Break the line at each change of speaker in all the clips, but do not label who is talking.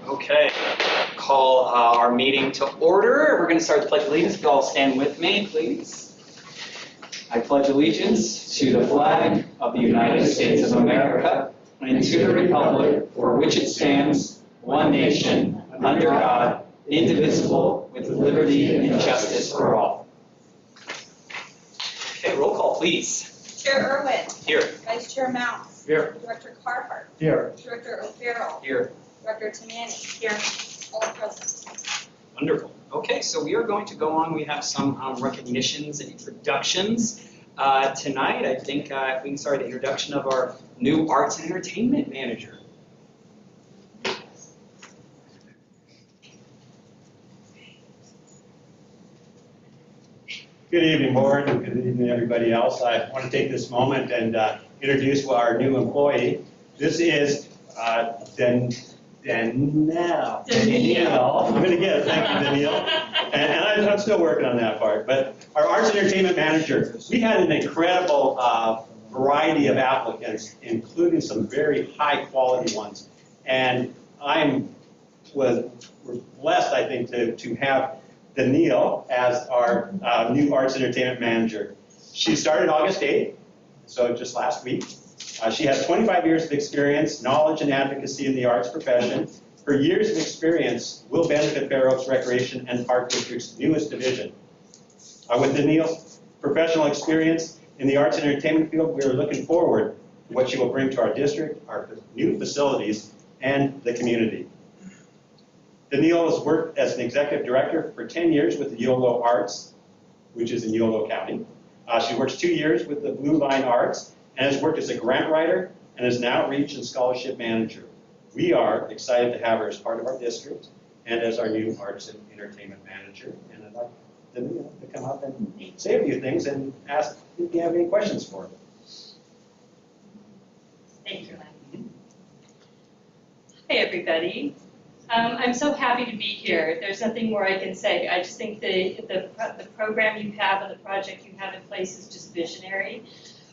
Okay, call our meeting to order. We're going to start the Pledge of Allegiance. If you all stand with me, please. I pledge allegiance to the flag of the United States of America and to the republic for which it stands, one nation, under God, indivisible, with liberty and justice for all. Okay, roll call, please.
Chair Irwin.
Here.
Vice Chair Mounts.
Here.
Director Carhart.
Here.
Director O'Farrell.
Here.
Director Tamani. Here. All present.
Wonderful. Okay, so we are going to go on. We have some recognitions and introductions tonight. I think if we can start the introduction of our new Arts and Entertainment Manager.
Good evening, Board, and good evening, everybody else. I want to take this moment and introduce our new employee. This is Danielle. I'm going to get it. Thank you, Danielle. And I'm still working on that part. But our Arts and Entertainment Manager, we had an incredible variety of applicants, including some very high-quality ones. And we're blessed, I think, to have Danielle as our new Arts and Entertainment Manager. She started August 8th, so just last week. She has 25 years of experience, knowledge, and advocacy in the arts profession. Her years of experience will benefit Fair Oaks Recreation and Park District's newest division. With Danielle's professional experience in the arts and entertainment field, we are looking forward to what she will bring to our district, our new facilities, and the community. Danielle has worked as an executive director for 10 years with the Yolo Arts, which is in Yolo County. She works 2 years with the Blue Line Arts and has worked as a grant writer and is now Outreach and Scholarship Manager. We are excited to have her as part of our district and as our new Arts and Entertainment Manager. And I'd like Danielle to come up and say a few things and ask if you have any questions for her.
Thank you, Lenny. Hi, everybody. I'm so happy to be here. There's nothing more I can say. I just think the program you have and the project you have in place is just visionary.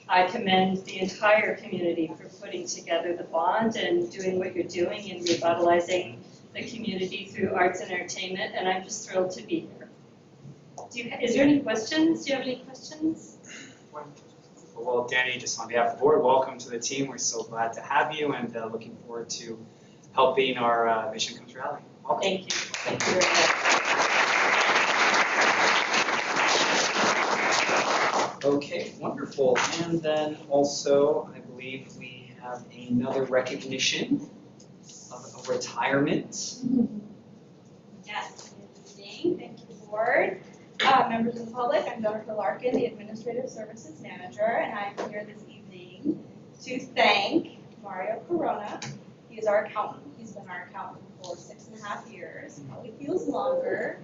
I commend the entire community for putting together the bond and doing what you're doing and revitalizing the community through arts and entertainment, and I'm just thrilled to be here. Is there any questions? Do you have any questions?
Well, Danny, just on behalf of the board, welcome to the team. We're so glad to have you and looking forward to helping our mission come to reality. Welcome.
Thank you. Thank you very much.
Okay, wonderful. And then also, I believe we have another recognition of a retirement.
Yes, good evening. Thank you, board. Members of the public, I'm Jennifer Larkin, the Administrative Services Manager, and I'm here this evening to thank Mario Corona. He is our accountant. He's been our accountant for 6.5 years. Probably feels longer.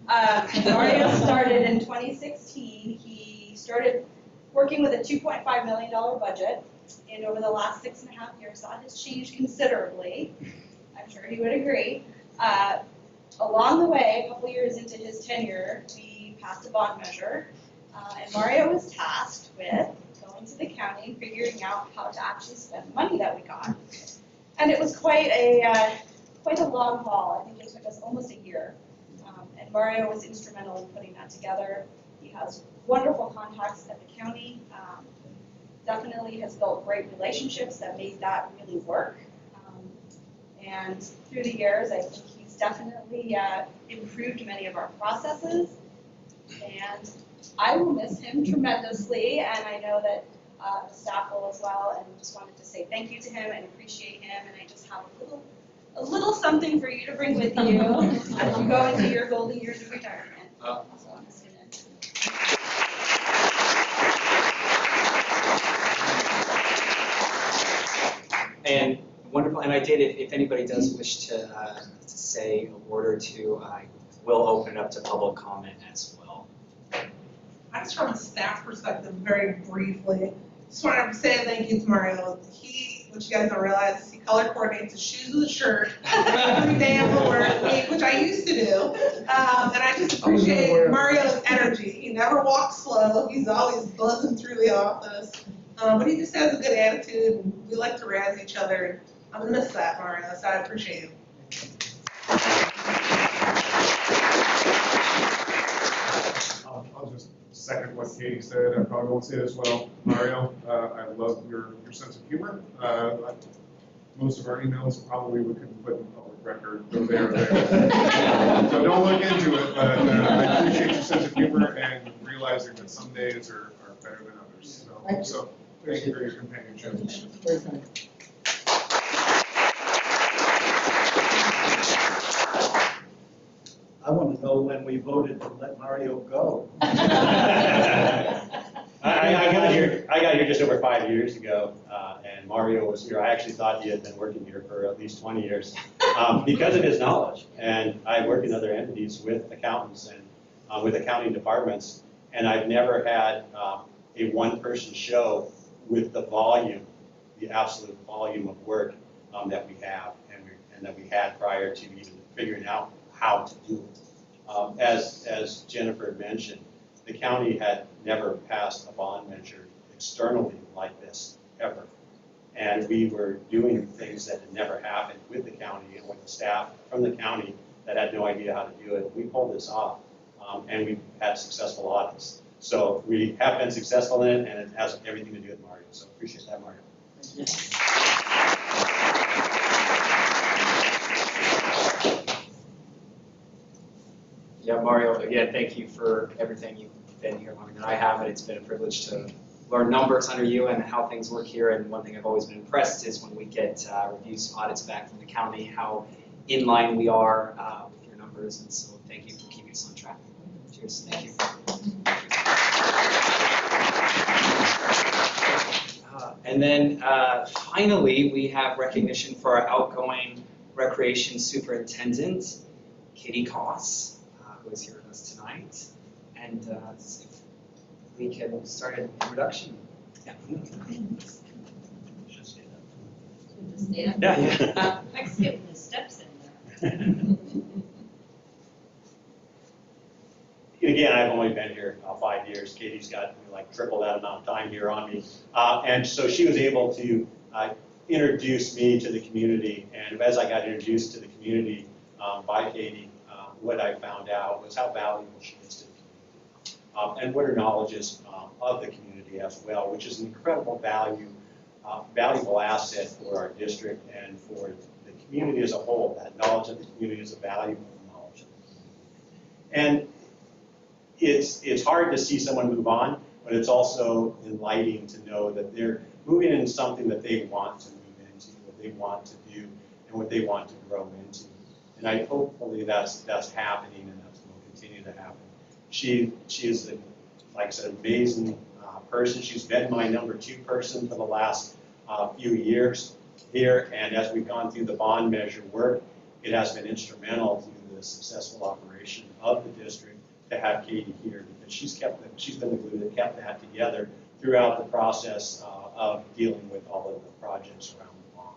Mario started in 2016. He started working with a $2.5 million budget, and over the last 6.5 years, that has changed considerably. I'm sure he would agree. Along the way, a couple years into his tenure, we passed a bond measure, and Mario was tasked with going to the county and figuring out how to actually spend the money that we got. And it was quite a long haul. I think it took us almost a year. And Mario was instrumental in putting that together. He has wonderful contacts at the county. Definitely has built great relationships that made that really work. And through the years, I think he's definitely improved many of our processes. And I will miss him tremendously, and I know that the staff will as well, and just wanted to say thank you to him and appreciate him, and I just have a little something for you to bring with you as you go into your golden years of retirement. So I'm just
And wonderful, and I did, if anybody does wish to say a word or two, I will open it up to public comment as well.
I just from a staff perspective, very briefly, just wanted to say thank you to Mario. Which you guys don't realize, he color coordinates his shoes with a shirt every day of the work week, which I used to do. And I just appreciate Mario's energy. He never walks slow. He's always buzzing through the office. But he just has a good attitude, and we like to razz each other. I'm going to miss that, Mario, so I appreciate you.
I'll just second what Katie said. I probably won't say it as well. Mario, I love your sense of humor. Most of our emails probably we couldn't put in public record, though they are there. So don't look into it, but I appreciate your sense of humor and realizing that some days are better than others. So thank you for your companionship.
I want to know when we voted to let Mario go.
I got here just over 5 years ago, and Mario was here. I actually thought he had been working here for at least 20 years because of his knowledge. And I work in other entities with accountants and with accounting departments, and I've never had a one-person show with the volume, the absolute volume of work that we have and that we had prior to even figuring out how to do it. As Jennifer mentioned, the county had never passed a bond measure externally like this, ever. And we were doing things that had never happened with the county and with the staff from the county that had no idea how to do it. We pulled this off, and we've had successful audits. So we have been successful in it, and it has everything to do with Mario. So appreciate that, Mario.
Yeah, Mario, again, thank you for everything. You've been here longer than I have, and it's been a privilege to learn numbers under you and how things work here. And one thing I've always been impressed is when we get reviews, audits back from the county, how in line we are with your numbers. And so thank you for keeping us on track. Cheers. Thank you. And then finally, we have recognition for our outgoing recreation superintendent, Katie Koss, who is here with us tonight. And if we can start an introduction. Yeah. Yeah.
I skipped the steps in there.
Again, I've only been here 5 years. Katie's got like triple that amount of time here on me. And so she was able to introduce me to the community. And as I got introduced to the community by Katie, what I found out was how valuable she is to the community. And what her knowledge is of the community as well, which is an incredible valuable asset for our district and for the community as a whole. That knowledge of the community is a valuable knowledge of the community. And it's hard to see someone move on, but it's also enlightening to know that they're moving into something that they want to move into, what they want to do, and what they want to grow into. And hopefully that's happening, and that's going to continue to happen. She is, like I said, amazing person. She's been my number 2 person for the last few years here, and as we've gone through the bond measure work, it has been instrumental to the successful operation of the district to have Katie here, because she's been the glue that kept that together throughout the process of dealing with all of the projects around the bond.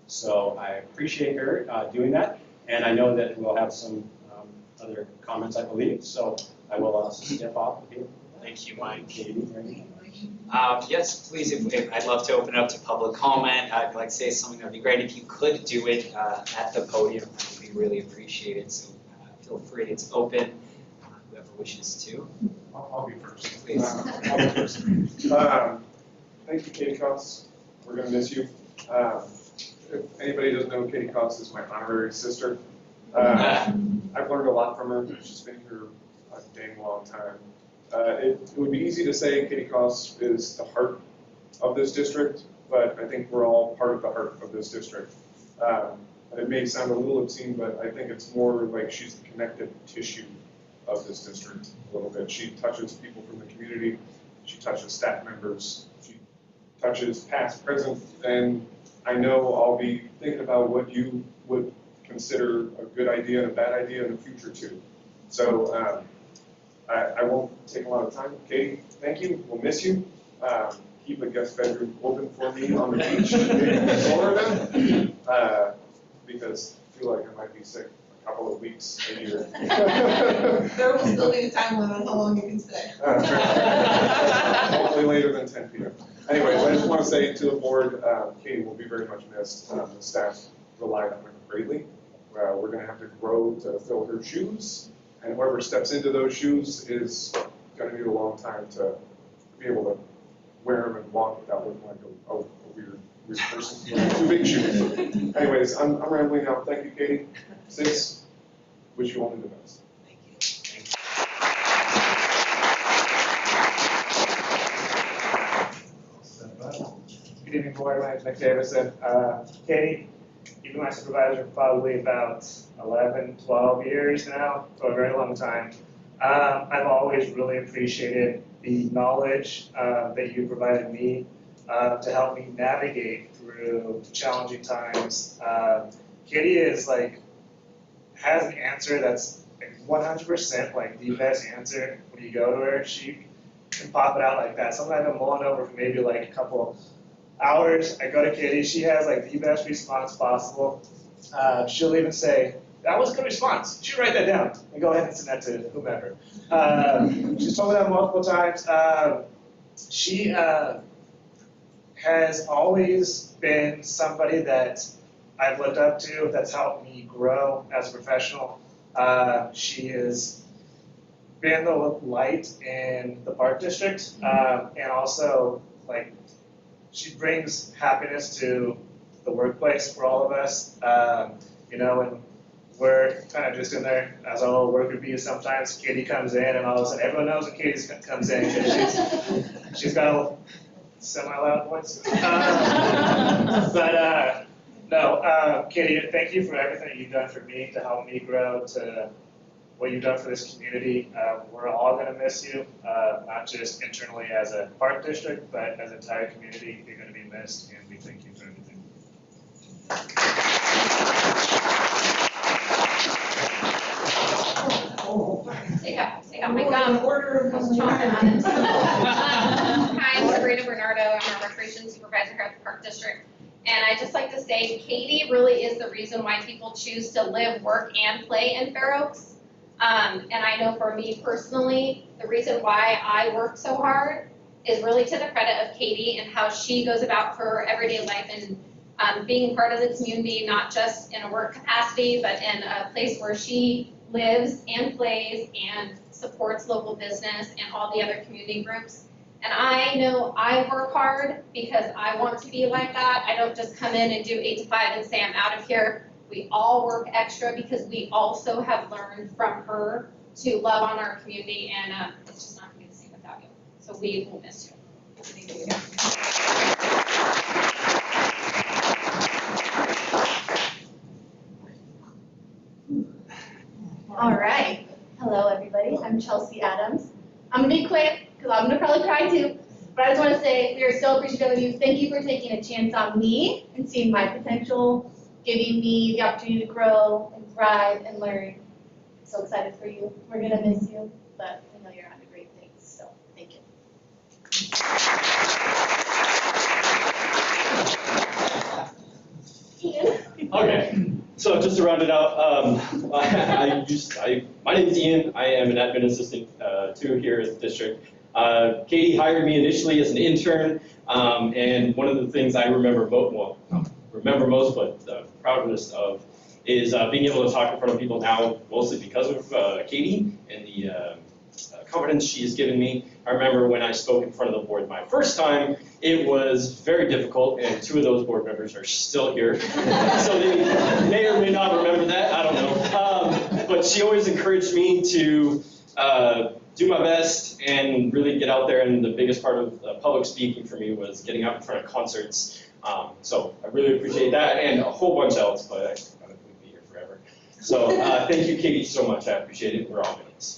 So I appreciate her doing that, and I know that we'll have some other comments, I believe. So I will step off here.
Thank you, Mike.
Katie,
Yes, please, if I'd love to open it up to public comment. I'd like to say something that would be great. If you could do it at the podium, that would be really appreciated. So feel free, it's open. Whoever wishes to.
I'll be first.
Please.
I'll be first. Thank you, Katie Koss. We're going to miss you. If anybody doesn't know, Katie Koss is my honorary sister. I've learned a lot from her. She's been here a dang long time. It would be easy to say Katie Koss is the heart of this district, but I think we're all part of the heart of this district. It may sound a little obscene, but I think it's more like she's the connective tissue of this district a little bit. She touches people from the community. She touches staff members. She touches past, present, and I know I'll be thinking about what you would consider a good idea and a bad idea in the future too. So I won't take a lot of time. Katie, thank you. We'll miss you. Keep a guest bedroom open for me on the beach in Florida because I feel like I might be sick a couple of weeks a year.
There will still be a time limit on how long you can stay.
Hopefully later than 10 p.m. Anyway, I just want to say to the board, Katie will be very much missed. The staff relied on her greatly. We're going to have to grow to fill her shoes, and whoever steps into those shoes is going to need a long time to be able to wear them and walk without looking like a weird person wearing too big shoes. Anyways, I'm rambling now. Thank you, Katie. Sis, wish you only the best.
Good evening, board. My name is Nick Davison. Katie, you've been my supervisor for probably about 11, 12 years now, so a very long time. I've always really appreciated the knowledge that you provided me to help me navigate through challenging times. Katie is has an answer that's 100% the best answer when you go to her. She can pop it out like that. Sometimes I'm mulling over for maybe a couple hours. I go to Katie, she has the best response possible. She'll even say, that was a good response. She'll write that down and go ahead and send that to whomever. She's told me that multiple times. She has always been somebody that I've looked up to, that's helped me grow as a professional. She has been the light in the Park District, and also she brings happiness to the workplace for all of us. And we're kind of just in there as our little worker bees sometimes. Katie comes in, and all of a sudden everyone knows when Katie comes in because she's got a semi-loud voice. No, Katie, thank you for everything that you've done for me to help me grow, to what you've done for this community. We're all going to miss you, not just internally as a park district, but as an entire community. You're going to be missed, and we thank you for everything.
Take out my gum. Hi, I'm Sabrina Bernardo. I'm our recreation supervisor here at the Park District. And I'd just like to say, Katie really is the reason why people choose to live, work, and play in Fair Oaks. And I know for me personally, the reason why I work so hard is really to the credit of Katie and how she goes about her everyday life and being part of the community, not just in a work capacity, but in a place where she lives and plays and supports local business and all the other community groups. And I know I work hard because I want to be like that. I don't just come in and do 8 to 5 and say I'm out of here. We all work extra because we also have learned from her to love on our community, and it's just not going to be the same without you. So we will miss you. Thank you.
All right. Hello, everybody. I'm Chelsea Adams. I'm going to be quick because I'm going to probably cry too. But I just want to say we are so appreciative of you. Thank you for taking a chance on me and seeing my potential, giving me the opportunity to grow and thrive and learn. So excited for you. We're going to miss you, but I know you're on to great things. So thank you. Ian.
Okay. So just to round it out, my name is Ian. I am an admin assistant 2 here at the district. Katie hired me initially as an intern, and one of the things I remember most, but proudest of, is being able to talk in front of people now, mostly because of Katie and the confidence she has given me. I remember when I spoke in front of the board my first time, it was very difficult, and 2 of those board members are still here. So they may or may not remember that, I don't know. But she always encouraged me to do my best and really get out there, and the biggest part of public speaking for me was getting out in front of concerts. So I really appreciate that, and a whole bunch else, but I couldn't be here forever. So thank you, Katie, so much. I appreciate it. We're all in this.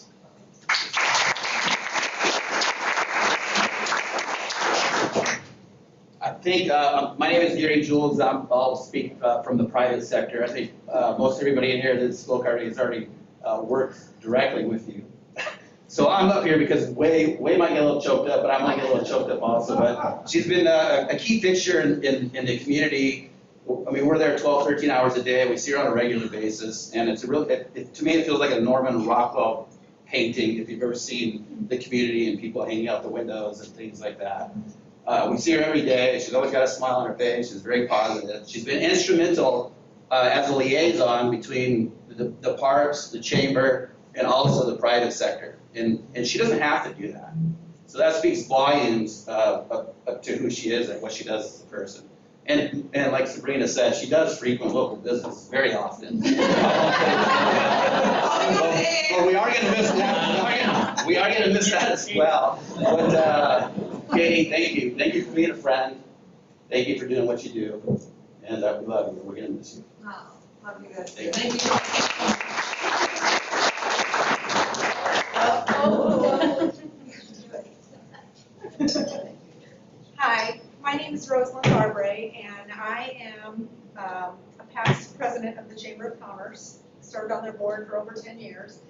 I think, my name is Gary Jules. I'll speak from the private sector. I think most everybody in here that spoke already has already worked directly with you. So I'm up here because Way might get a little choked up, but I might get a little choked up also. But she's been a key fixture in the community. I mean, we're there 12, 13 hours a day. We see her on a regular basis, and it's a real. To me, it feels like a Norman Rockwell painting. If you've ever seen the community and people hanging out the windows and things like that. We see her every day. She's always got a smile on her face. She's very positive. She's been instrumental as a liaison between the parks, the chamber, and also the private sector. And she doesn't have to do that. So that speaks volumes to who she is and what she does as a person. And like Sabrina said, she does frequent local business very often. But we are going to miss that. We are going to miss that as well. But Katie, thank you. Thank you for being a friend. Thank you for doing what you do. And we love you. We're going to miss you.
Oh, love you guys. Thank you.
Hi, my name is Rosalind Barbray, and I am a past president of the Chamber of Commerce. Served on their board for over 10 years,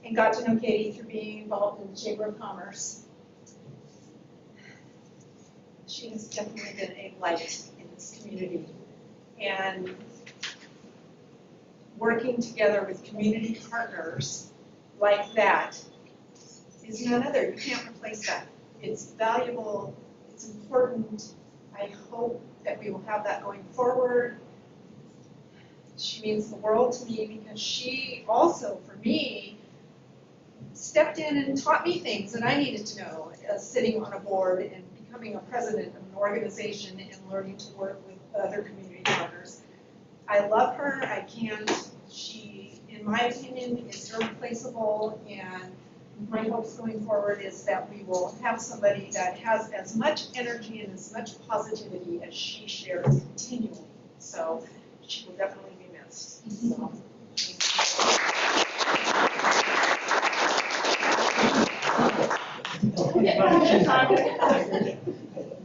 and got to know Katie through being involved in the Chamber of Commerce. She has definitely been a light in this community, and working together with community partners like that is none other. You can't replace that. It's valuable, it's important. I hope that we will have that going forward. She means the world to me because she also, for me, stepped in and taught me things that I needed to know as sitting on a board and becoming a president of an organization and learning to work with other community partners. I love her, I can't. She, in my opinion, is irreplaceable, and my hopes going forward is that we will have somebody that has as much energy and as much positivity as she shares continually. So she will definitely be missed. So,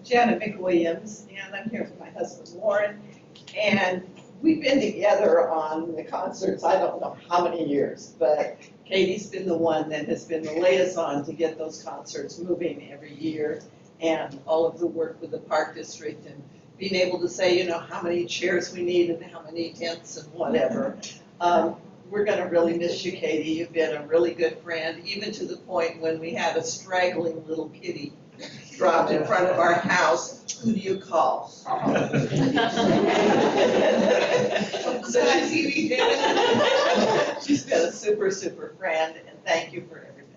Janet McWilliams, and I'm here with my husband Warren, and we've been together on the concerts, I don't know how many years, but Katie's been the one that has been the liaison to get those concerts moving every year, and all of the work with the Park District and being able to say, you know, how many chairs we need and how many tents and whatever. We're gonna really miss you, Katie. You've been a really good friend, even to the point when we had a straggling little kitty dropped in front of our house. Who do you call? So she's been a super, super friend, and thank you for everything.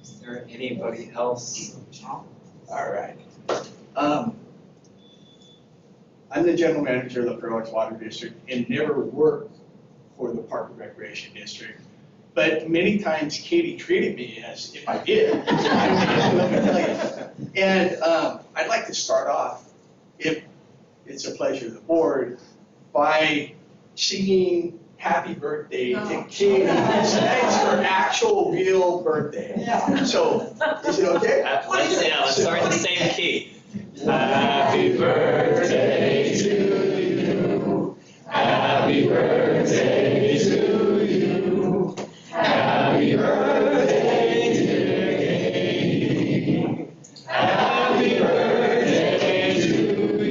Is there anybody else?
All right. I'm the general manager of the Fair Oaks Water District and never worked for the Park and Recreation District. But many times Katie treated me as if I did. Let me tell you. And I'd like to start off, if it's a pleasure of the board, by singing happy birthday to Katie. Tonight's her actual real birthday.
Yeah.
So, is it okay?
Let's start in the same key.
Happy birthday to you. Happy birthday to you. Happy birthday, dear Katie. Happy birthday to you.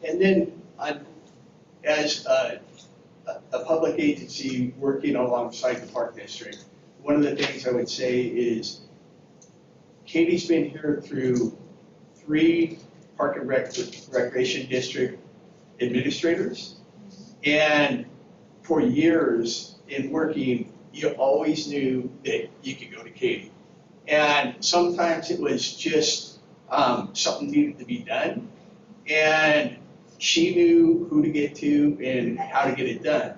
And then, as a public agency working alongside the Park District, one of the things I would say is Katie's been here through 3 Park and Recreation District administrators. And for years in working, you always knew that you could go to Katie. And sometimes it was just something needed to be done. And she knew who to get to and how to get it done.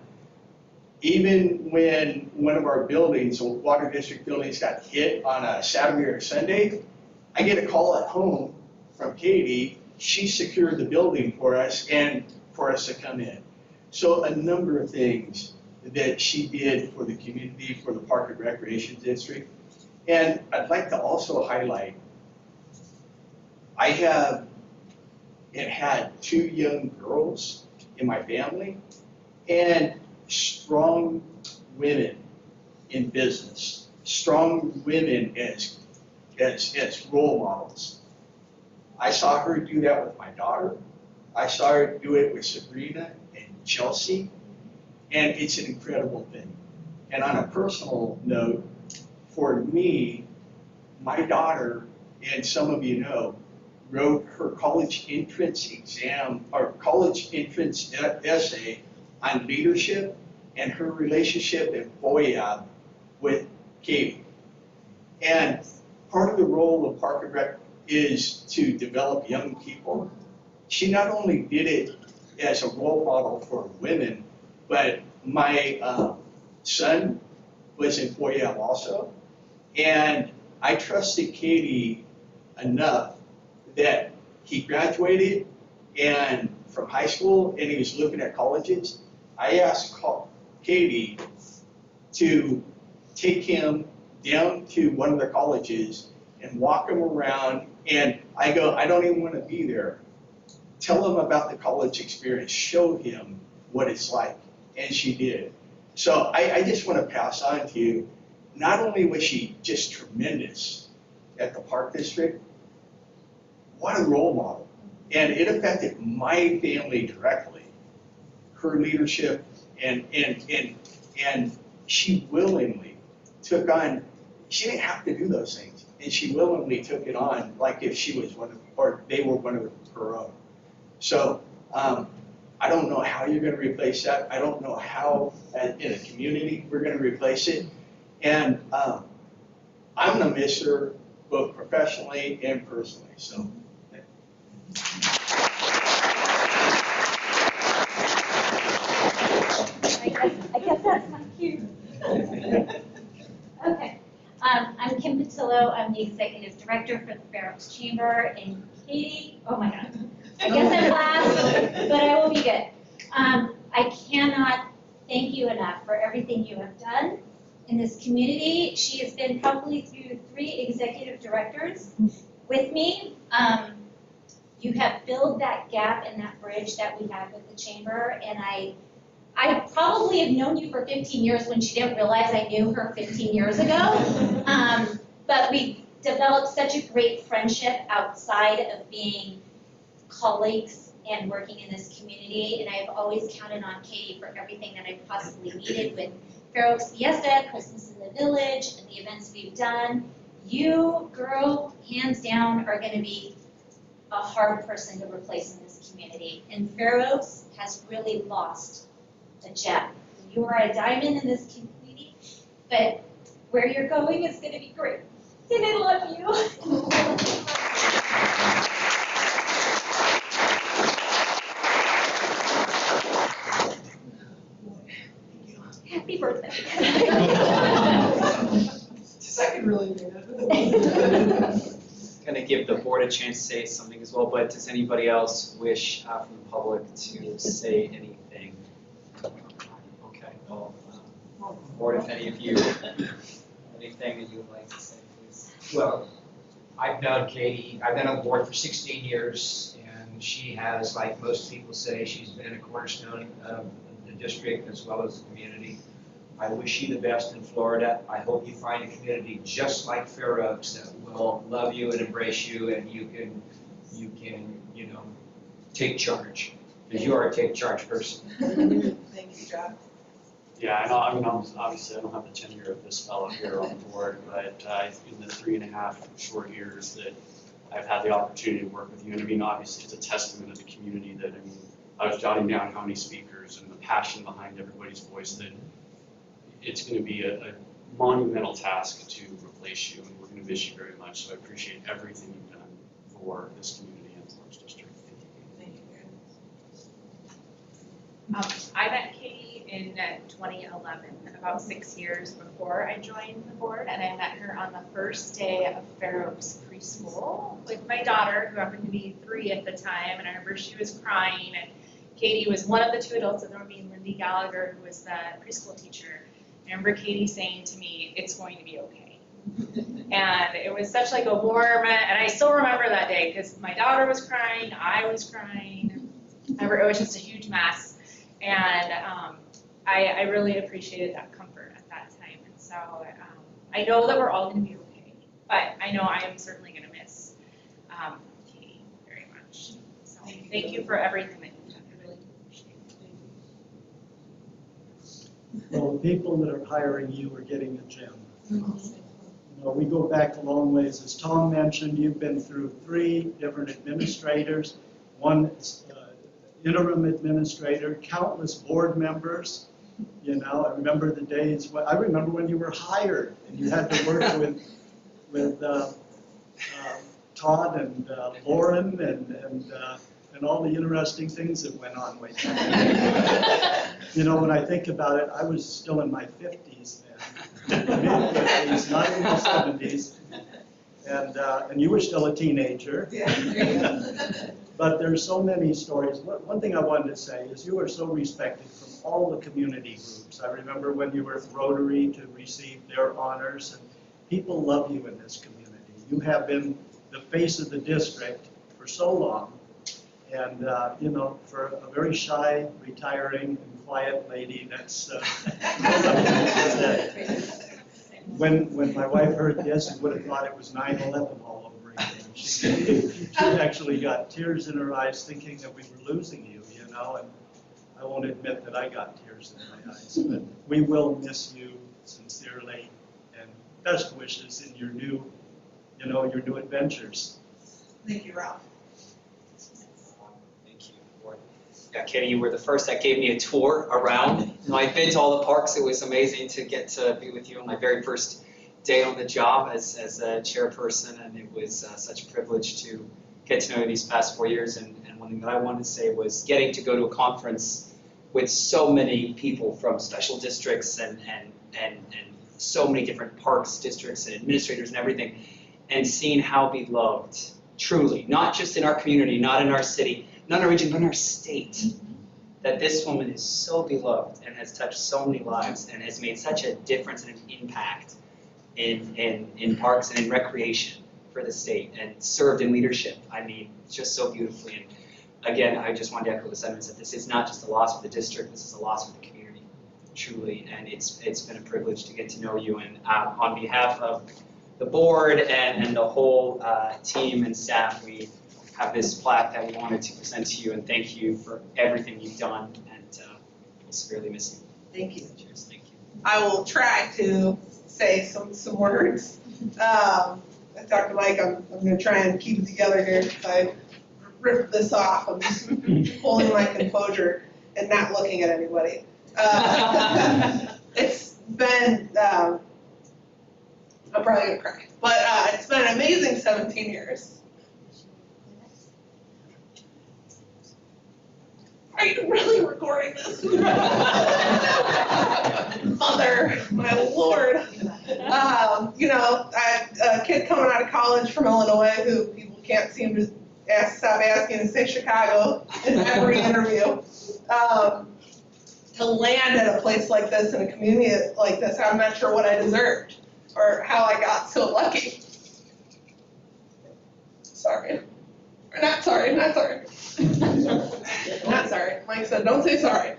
Even when one of our buildings, the Water District buildings, got hit on a Saturday or Sunday, I get a call at home from Katie. She secured the building for us and for us to come in. So a number of things that she did for the community, for the Park and Recreation District. And I'd like to also highlight, I have and had 2 young girls in my family, and strong women in business, strong women as role models. I saw her do that with my daughter. I saw her do it with Sabrina and Chelsea, and it's an incredible thing. And on a personal note, for me, my daughter, and some of you know, wrote her college entrance exam, or college entrance essay on leadership and her relationship in FOIA with Katie. And part of the role of Park and Rec is to develop young people. She not only did it as a role model for women, but my son was in FOIA also. And I trusted Katie enough that he graduated and from high school and he was looking at colleges. I asked Katie to take him down to one of the colleges and walk him around, and I go, I don't even want to be there. Tell him about the college experience, show him what it's like, and she did. So I just want to pass on to you, not only was she just tremendous at the Park District, what a role model. And it affected my family directly, her leadership, and she willingly took on, she didn't have to do those things, and she willingly took it on like if she was one of, or they were one of her own. So I don't know how you're going to replace that. I don't know how in a community we're going to replace it. And I'm going to miss her both professionally and personally. So.
I guess that's my cue. Okay. I'm Kim Patillo. I'm the Executive Director for the Fair Oaks Chamber. And Katie, oh my God. I guess I'm last, but I will be good. I cannot thank you enough for everything you have done in this community. She has been probably through 3 executive directors with me. You have filled that gap and that bridge that we had with the chamber, and I probably have known you for 15 years when she didn't realize I knew her 15 years ago. But we developed such a great friendship outside of being colleagues and working in this community, and I've always counted on Katie for everything that I possibly needed with Fair Oaks Fiesta, Christmas in the Village, and the events we've done. You, girl, hands down, are going to be a hard person to replace in this community. And Fair Oaks has really lost a gem. You are a diamond in this community, but where you're going is going to be great. And I love you. Happy birthday.
Second really mean it.
Going to give the board a chance to say something as well, but does anybody else wish from the public to say anything? Okay, well, board, if any of you, anything that you would like to say, please.
Well, I've known Katie, I've been on the board for 16 years, and she has, like most people say, she's been a cornerstone of the district as well as the community. I wish you the best in Florida. I hope you find a community just like Fair Oaks that will love you and embrace you, and you can, you know, take charge, because you are a take charge person.
Thank you, John.
Yeah, I know, I mean, obviously I don't have the tenure of this fellow here on the board, but in the 3.5 short years that I've had the opportunity to work with you, and I mean, obviously it's a testament to the community that, I mean, I was jotting down how many speakers and the passion behind everybody's voice, that it's going to be a monumental task to replace you, and we're going to miss you very much, so I appreciate everything you've done for this community and for this district. Thank you.
Thank you.
I met Katie in 2011, about 6 years before I joined the board, and I met her on the first day of Fair Oaks preschool with my daughter, who happened to be 3 at the time, and I remember she was crying, and Katie was one of the 2 adults, and there would be Lindy Gallagher, who was the preschool teacher. I remember Katie saying to me, "It's going to be okay." And it was such like a warm, and I still remember that day because my daughter was crying, I was crying. It was just a huge mess. And I really appreciated that comfort at that time. And so I know that we're all going to be okay, but I know I am certainly going to miss Katie very much. So thank you for everything that you've done. I really appreciate it.
Well, the people that are hiring you are getting a gem. You know, we go back a long ways. As Tom mentioned, you've been through 3 different administrators, one interim administrator, countless board members. You know, I remember the days, I remember when you were hired and you had to work with Todd and Lauren and all the interesting things that went on way back. You know, when I think about it, I was still in my 50s then, mid-50s, not in my 70s, and you were still a teenager. But there's so many stories. One thing I wanted to say is you are so respected from all the community groups. I remember when you were at Rotary to receive their honors, and people love you in this community. You have been the face of the district for so long, and you know, for a very shy, retiring, and quiet lady, that's when my wife heard this, she would have thought it was 9/11 all over again. She actually got tears in her eyes thinking that we were losing you, you know, and I won't admit that I got tears in my eyes, but we will miss you sincerely, and best wishes in your new, you know, your new adventures.
Thank you, Ralph.
Thank you. Yeah, Katie, you were the first that gave me a tour around. You know, I've been to all the parks. It was amazing to get to be with you on my very first day on the job as a chairperson, and it was such a privilege to get to know you these past 4 years. And one thing that I wanted to say was getting to go to a conference with so many people from special districts and so many different parks, districts, and administrators and everything, and seeing how beloved, truly, not just in our community, not in our city, not in our region, but in our state, that this woman is so beloved and has touched so many lives and has made such a difference and an impact in parks and in recreation for the state and served in leadership. I mean, just so beautifully. And again, I just wanted to echo the sentiments that this is not just a loss for the district, this is a loss for the community, truly. And it's been a privilege to get to know you. And on behalf of the board and the whole team and staff, we have this plaque that we wanted to present to you and thank you for everything you've done, and we'll severely miss you.
Thank you.
Cheers, thank you.
I will try to say some words. I talked to Mike, I'm going to try and keep it together here because I ripped this off. I'm just holding my composure and not looking at anybody. It's been, I'm probably going to cry, but it's been an amazing 17 years. Are you really recording this? Mother, my Lord. You know, a kid coming out of college from Illinois who people can't seem to stop asking to say Chicago in every interview. To land at a place like this, in a community like this, I'm not sure what I deserved or how I got so lucky. Sorry. Or not sorry, not sorry. Not sorry. Mike said, don't say sorry.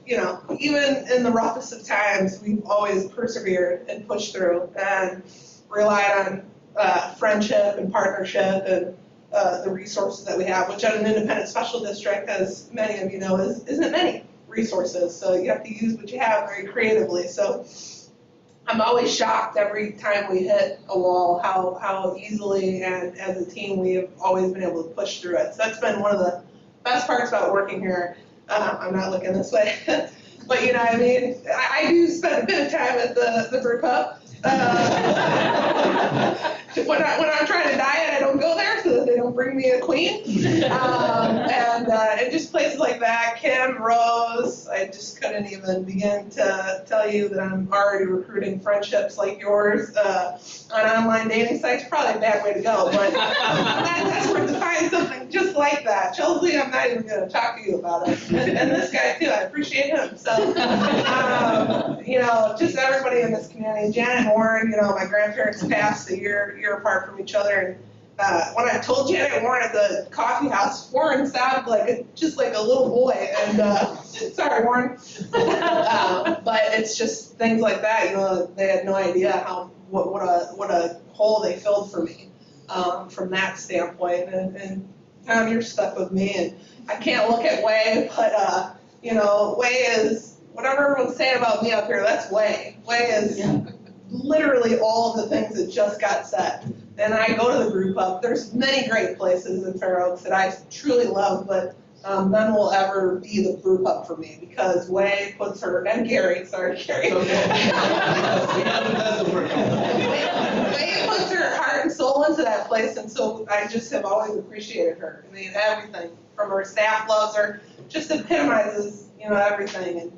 You know, even in the roughest of times, we've always persevered and pushed through and relied on friendship and partnership and the resources that we have, which at an independent special district, as many of you know, isn't many resources. So you have to use what you have very creatively. So I'm always shocked every time we hit a wall how easily and as a team we have always been able to push through it. So that's been one of the best parts about working here. I'm not looking this way, but you know what I mean? I do spend a bit of time at the brew pub. When I'm trying to diet, I don't go there so that they don't bring me a queen. And just places like that, Kim, Rose, I just couldn't even begin to tell you that I'm already recruiting friendships like yours on online dating sites. Probably a bad way to go, but I'm not desperate to find something just like that. Chelsea, I'm not even going to talk to you about it. And this guy too, I appreciate him. So, you know, just everybody in this community. Janet and Warren, you know, my grandparents passed a year apart from each other, and when I told Janet and Warren at the coffee house, Warren sounded like just like a little boy, and sorry, Warren, but it's just things like that. You know, they had no idea what a hole they filled for me from that standpoint, and Tom, you're stuck with me, and I can't look at Way, but you know, Way whatever everyone's saying about me up here, that's Way. Way is literally all of the things that just got said. And I go to the group up. There's many great places in Fair Oaks that I truly love, but none will ever be the group up for me because Way puts her, and Gary, sorry, Gary. Way puts her heart and soul into that place, and so I just have always appreciated her. I mean, everything from her staff loves her, just epitomizes, everything. And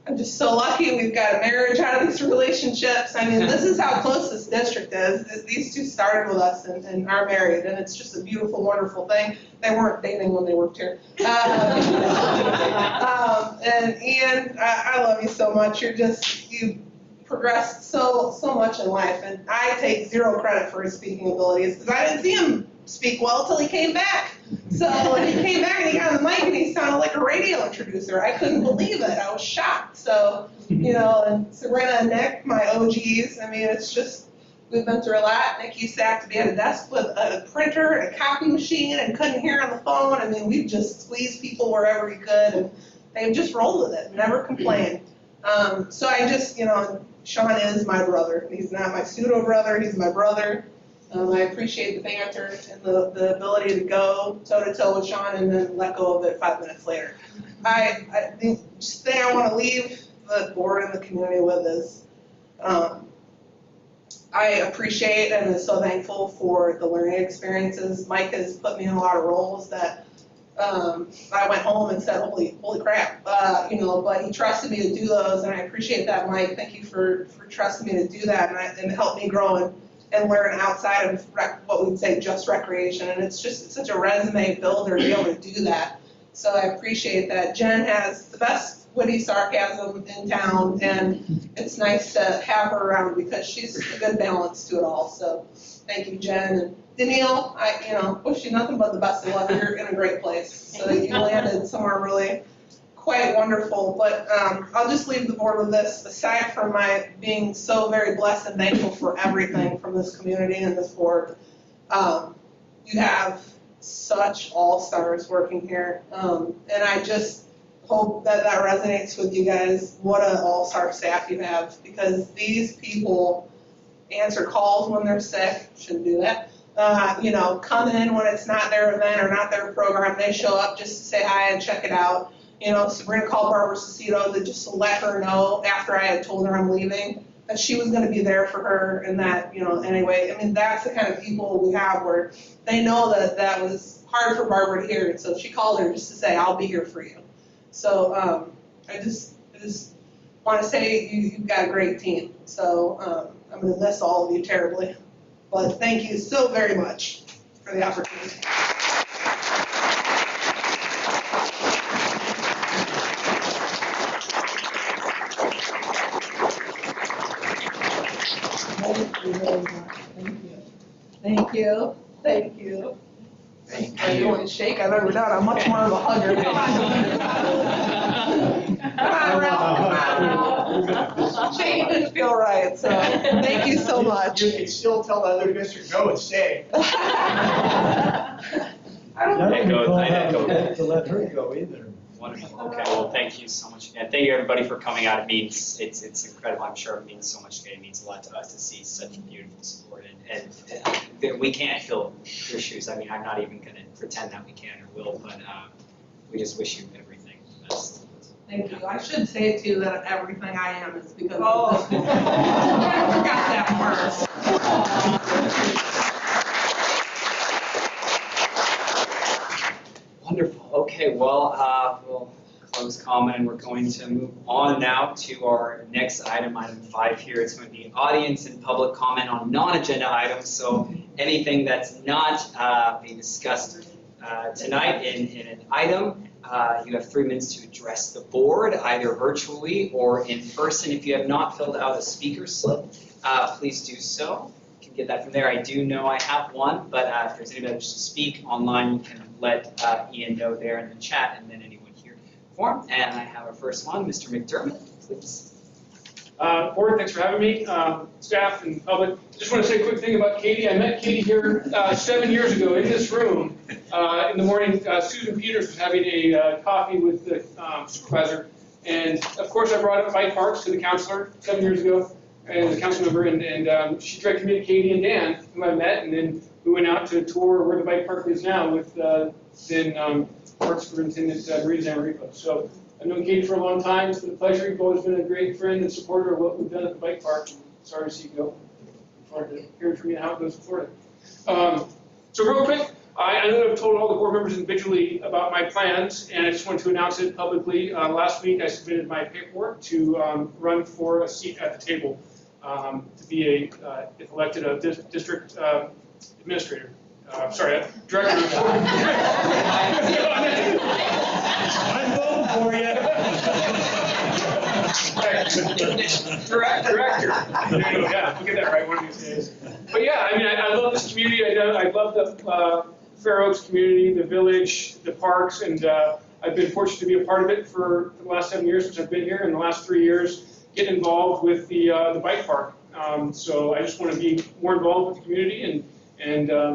I'm just so lucky we've got a marriage out of these relationships. I mean, this is how close this district is. These two started with us and are married, and it's just a beautiful, wonderful thing. They weren't dating when they worked here. And Ian, I love you so much. You've progressed so much in life, and I take zero credit for his speaking abilities because I didn't see him speak well till he came back. So when he came back and he got on the mic and he sounded like a radio introducer, I couldn't believe it. I was shocked. So, and Sabrina and Nick, my OGs, I mean, it's just, we've been through a lot. Nick used to have to be at a desk with a printer and a copy machine and couldn't hear on the phone. I mean, we've just squeezed people wherever we could, and they've just rolled with it, never complained. So I just, Sean is my brother. He's not my pseudo brother, he's my brother. I appreciate the banter and the ability to go toe-to-toe with Sean and then let go of it 5 minutes later. The thing I want to leave the board and the community with is I appreciate and am so thankful for the learning experiences. Mike has put me in a lot of roles that I went home and said, holy crap, but he trusted me to do those, and I appreciate that, Mike. Thank you for trusting me to do that and help me grow and learn outside of what we'd say just recreation. And it's such a resume builder to be able to do that. So I appreciate that. Jen has the best witty sarcasm in town, and it's nice to have her around because she's a good balance to it all. So thank you, Jen. And Danielle, I wish you nothing but the best of luck. You're in a great place. So you landed somewhere really quite wonderful, but I'll just leave the board with this. Aside from my being so very blessed and thankful for everything from this community and this board, you have such all-stars working here, and I just hope that resonates with you guys, what an all-star staff you have, because these people answer calls when they're sick, shouldn't do that, come in when it's not their event or not their program, they show up just to say hi and check it out. Sabrina called Barbara Cicito just to let her know after I had told her I'm leaving that she was going to be there for her and that, anyway. I mean, that's the kind of people we have where they know that was hard for Barbara to hear. And so she called her just to say, I'll be here for you. So I just want to say you've got a great team. So I'm going to miss all of you terribly. But thank you so very much for the opportunity. Thank you. Thank you. Thank you. I don't want to shake. I've ever done. I'm much more of a hugger. Come on, Ralph. Come on. Shaking didn't feel right. So thank you so much.
You can still tell the other district, go and stay.
I don't
recall having to let her go either.
Wonderful. Okay, well, thank you so much again. Thank you, everybody, for coming out. It's incredible. I'm sure it means so much today. It means a lot to us to see such beautiful support. And we can't fill your shoes. I mean, I'm not even going to pretend that we can or will, but we just wish you everything the best.
Thank you. I should say, too, that everything I am is because of this board. I forgot that part.
Wonderful. Okay, well, we'll close comment and we're going to move on now to our next item, item 5 here. It's going to be audience and public comment on non-agenda items. So anything that's not being discussed tonight in an item, you have 3 minutes to address the board, either virtually or in person. If you have not filled out a speaker slip, please do so. You can get that from there. I do know I have one, but if there's anybody that wishes to speak online, you can let Ian know there in the chat, and then anyone here form. And I have our first one, Mr. McDermott, please.
Board, thanks for having me. Staff and public, just want to say a quick thing about Katie. I met Katie here 7 years ago in this room. In the morning, Susan Peters was having a coffee with the supervisor, And of course, I brought up bike parks to the counselor 7 years ago, and the council member, and she directed me to Katie and Dan, whom I met, and then we went out to tour where the bike park is now with then Parks Superintendent Marie Zamarico. So I've known Katie for a long time. It's been a pleasure. You've always been a great friend and supporter of what we've done at the bike park. Sorry to see you go. Look forward to hearing from you how it goes in Florida. So real quick, I know that I've told all the board members individually about my plans, and I just wanted to announce it publicly. Last week, I submitted my paperwork to run for a seat at the table to be if elected, a district administrator. Director.
I'm voting for you.
Director. Yeah, we'll get that right one of these days. But yeah, I mean, I love this community. I love the Fair Oaks community, the village, the parks, and I've been fortunate to be a part of it for the last 7 years since I've been here, and the last 3 years getting involved with the bike park. So I just want to be more involved with the community and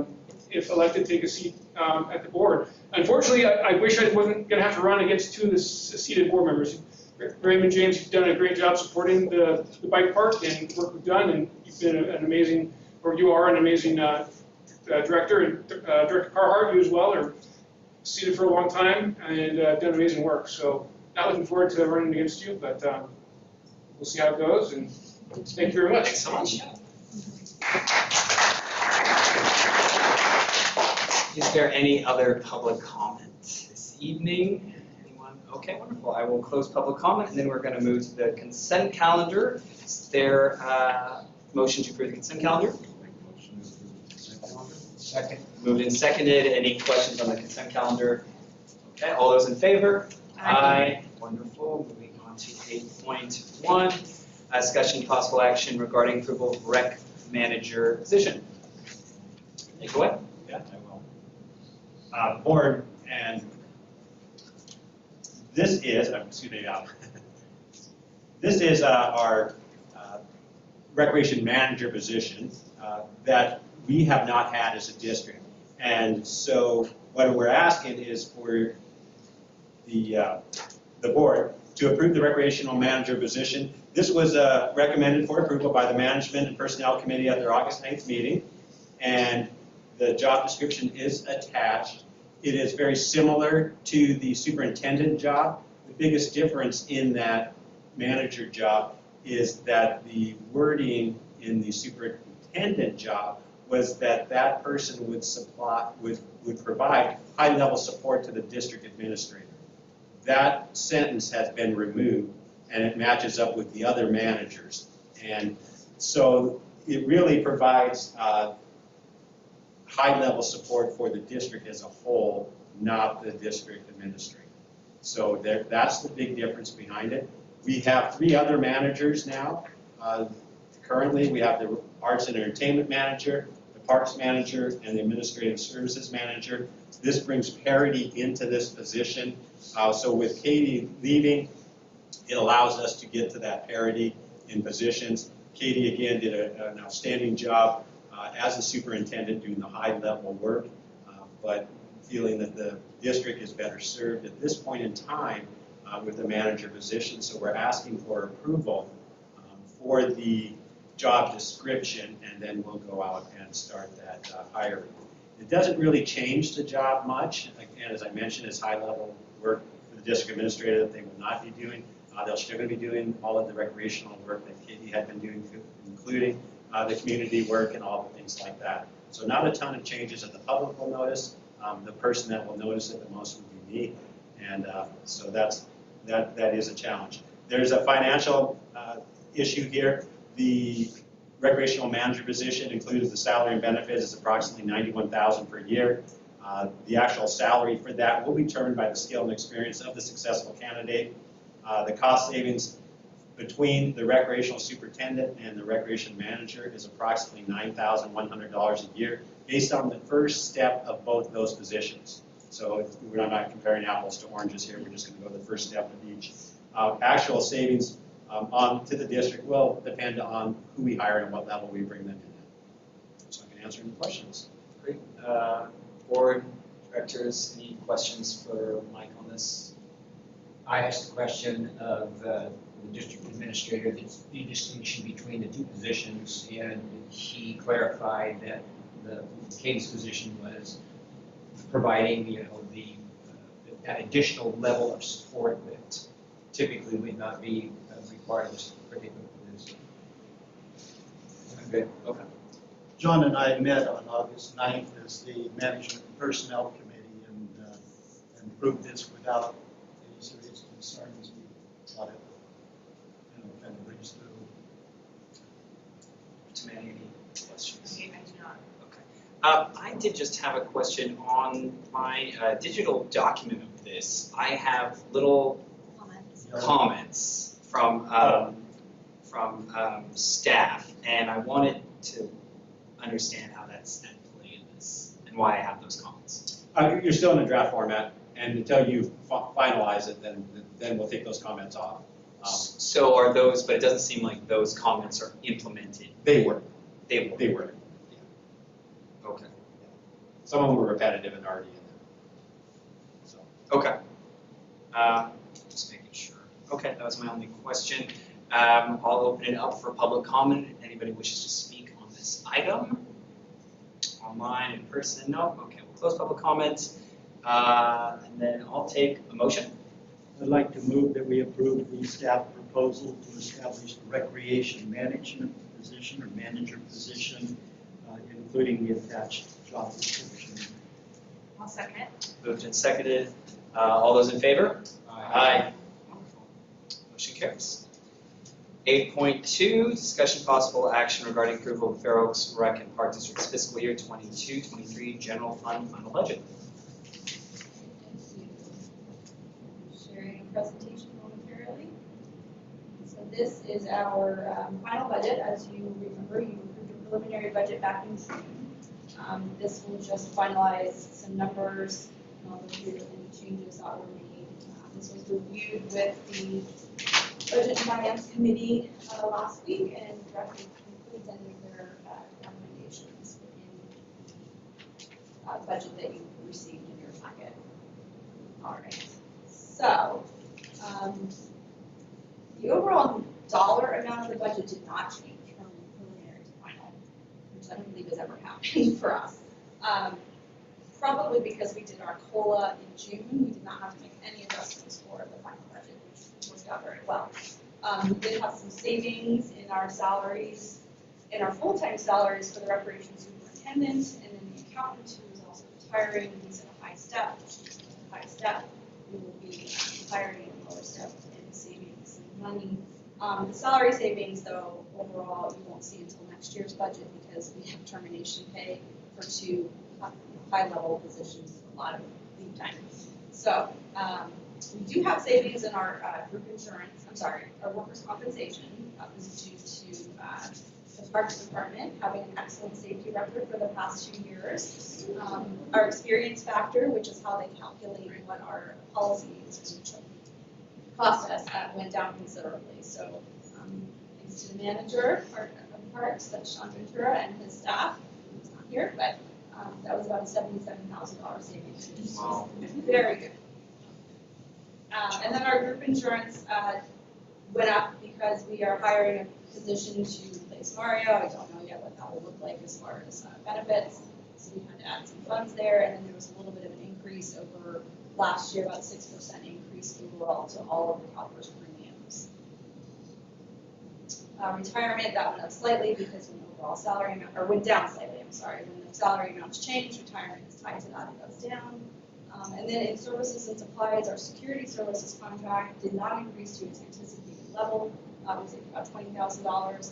if elected, take a seat at the board. Unfortunately, I wish I wasn't going to have to run against two of the seated board members. Raymond James, you've done a great job supporting the bike park and the work we've done, and you've been an amazing, or you are an amazing director, and Director Carhart, you as well, are seated for a long time and done amazing work. So not looking forward to running against you, but we'll see how it goes, and thank you very much.
Thanks so much. Is there any other public comment this evening? Anyone? Okay, wonderful. I will close public comment, and then we're going to move to the consent calendar. Is there a motion to approve the consent calendar?
Second.
Moved and seconded. Any questions on the consent calendar? Okay, all those in favor? Aye. Wonderful. Moving on to 8.1, discussion possible action regarding approval of rec manager position. Take it away.
Yeah, I will. Board, and this is, this is our recreation manager position that we have not had as a district. And so what we're asking is for the board to approve the recreational manager position. This was recommended for approval by the Management and Personnel Committee at their August 9th meeting, and the job description is attached. It is very similar to the superintendent job. The biggest difference in that manager job is that the wording in the superintendent job was that that person would provide high-level support to the district administrator. That sentence has been removed, and it matches up with the other managers. And so it really provides high-level support for the district as a whole, not the district administrator. So that's the big difference behind it. We have 3 other managers now. Currently, we have the Arts and Entertainment Manager, the Parks Manager, and the Administrative Services Manager. This brings parity into this position. So with Katie leaving, it allows us to get to that parity in positions. Katie, again, did an outstanding job as a superintendent doing the high-level work, but feeling that the district is better served at this point in time with the manager position. So we're asking for approval for the job description, and then we'll go out and start that hiring. It doesn't really change the job much. Again, as I mentioned, it's high-level work for the district administrator that they will not be doing. They're still going to be doing all of the recreational work that Katie had been doing, including the community work and all the things like that. So not a ton of changes that the public will notice. The person that will notice it the most would be me, and so that is a challenge. There's a financial issue here. The recreational manager position includes the salary and benefits is approximately $91,000 per year. The actual salary for that will be determined by the skill and experience of the successful candidate. The cost savings between the recreational superintendent and the recreation manager is approximately $9,100 a year based on the first step of both those positions. So we're not comparing apples to oranges here, we're just going to go the first step of each. Actual savings on to the district will depend on who we hire and what level we bring them in at. So I can answer any questions.
Great. Board directors, any questions for Mike on this?
I asked the question of the district administrator, the distinction between the two positions, and he clarified that Katie's position was providing, that additional level of support that typically would not be required in this particular position.
Good, okay.
John and I met on August 9th as the Management and Personnel Committee and approved this without any serious concerns. We thought it, kind of brings through.
Too many questions?
I do not.
I did just have a question on my digital document of this. I have little comments from staff, and I wanted to understand how that's at play in this and why I have those comments.
You're still in the draft format, and until you finalize it, then we'll take those comments off.
So are those, but it doesn't seem like those comments are implemented.
They were.
They were.
They were.
Okay.
Some of them were repetitive and already in there. So.
Okay. Just making sure. Okay, that was my only question. I'll open it up for public comment. Anybody wishes to speak on this item? Online, in person? No? Okay, we'll close public comment. And then I'll take a motion.
I'd like to move that we approve the staff proposal to establish the recreation management position or manager position, including the attached job description.
I'll second.
Moved and seconded. All those in favor? Aye. Wonderful. Motion carries. 8.2, discussion possible action regarding approval of Fair Oaks Rec and Park District's fiscal year 22-23 general fund final budget.
Sharing a presentation momentarily. So this is our final budget. As you remember, you approved a preliminary budget back in June. This will just finalize some numbers and all the changes that were made. This was reviewed with the Budget and Finance Committee last week and directly includes any of their recommendations in the budget that you received in your packet. All right. So, the overall dollar amount of the budget did not change from preliminary to final, which I don't believe has ever happened for us. Probably because we did our COLA in June, we did not have to make any adjustments for the final budget, which worked out very well. We did have some savings in our salaries, in our full-time salaries for the recreation superintendent, and then the accountant who is also retiring, he's in a high step, we will be hiring a lower step in savings and money. The salary savings, though, overall, you won't see until next year's budget because we have termination pay for two high-level positions, a lot of leave time. So we do have savings in our group insurance, our workers' compensation. That was due to the Parks Department having an excellent safety record for the past 2 years. Our experience factor, which is how they calculate what our policies cost us, went down considerably. So thanks to the manager of Parks, that's Sean Ventura, and his staff, who's not here, but that was about a $77,000 savings, which is very good. And then our group insurance went up because we are hiring a position to replace Mario. I don't know yet what that will look like as far as benefits. So we had to add some funds there, and then there was a little bit of an increase over last year, about 6% increase overall to all of the CalPERS premiums. Retirement, that went up slightly because when the overall salary amount, or went down slightly, when the salary amounts change, retirement is tied to that, it goes down. And then in services and supplies, our security services contract did not increase to its anticipated level. It was about $20,000.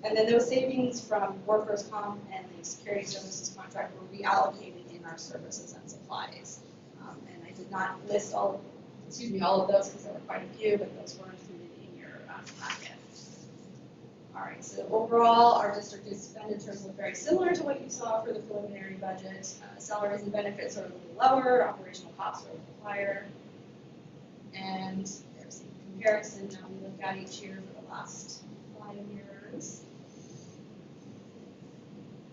And then those savings from workers' comp and the security services contract were reallocated in our services and supplies. And I did not list all of those because there were quite a few, but those were included in your packet. All right, so overall, our district expenditures look very similar to what you saw for the preliminary budget. Salaries and benefits are a little lower, operational costs are a little higher. And there's a comparison now we look at each year for the last 5 years.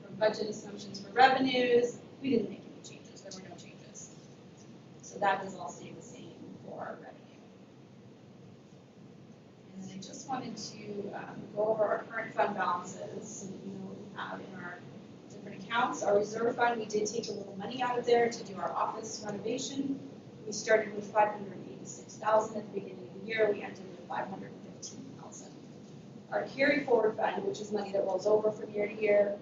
For budget assumptions for revenues, we didn't make any changes, there were no changes. So that does all stay the same for our revenue. just wanted to go over our current fund balances, so that you know what we have in our different accounts. Our reserve fund, we did take a little money out of there to do our office renovation. We started with $586,000 at the beginning of the year. We ended with $515,000. Our carry forward fund, which is money that rolls over from year to year,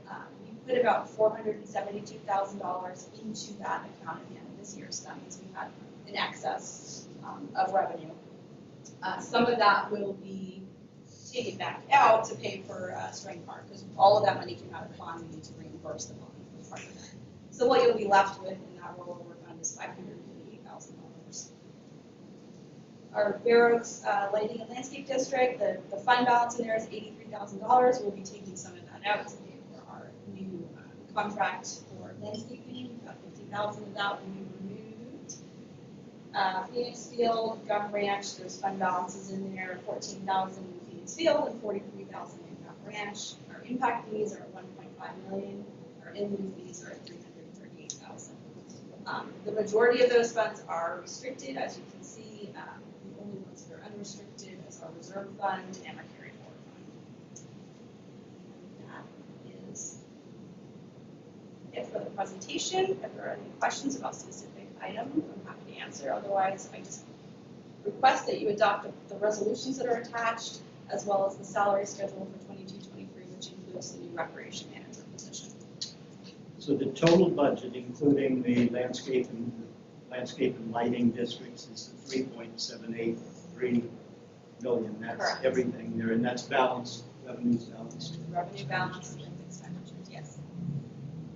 we put about $472,000 into that account at the end of this year, so that means we had an excess of revenue. Some of that will be taken back out to pay for String Park, because all of that money came out of bond, we need to reimburse the bond for part of that. So what you'll be left with in that rollover fund is $588,000. Our Fair Oaks Lighting and Landscape District, the fund balance in there is $83,000. We'll be taking some of that out to pay for our new contract for landscaping. About $50,000 of that will be removed. Phoenix Field, Gum Ranch, there's fund balances in there, $14,000 in Phoenix Field and $43,000 in Gum Ranch. Our impact fees are at $1.5 million. Our in-lieu fees are at $338,000. The majority of those funds are restricted, as you can see. The only ones that are unrestricted is our reserve fund and our carry forward fund. That is it for the presentation. If there are any questions about specific items, I'm happy to answer. Otherwise, I just request that you adopt the resolutions that are attached, as well as the salary schedule for 22-23, which includes the new recreation manager position.
So the total budget, including the landscape and lighting districts, is $3.783 million. That's
Correct.
everything there, and that's balanced, revenues balanced.
Revenue balance and expenditures, yes.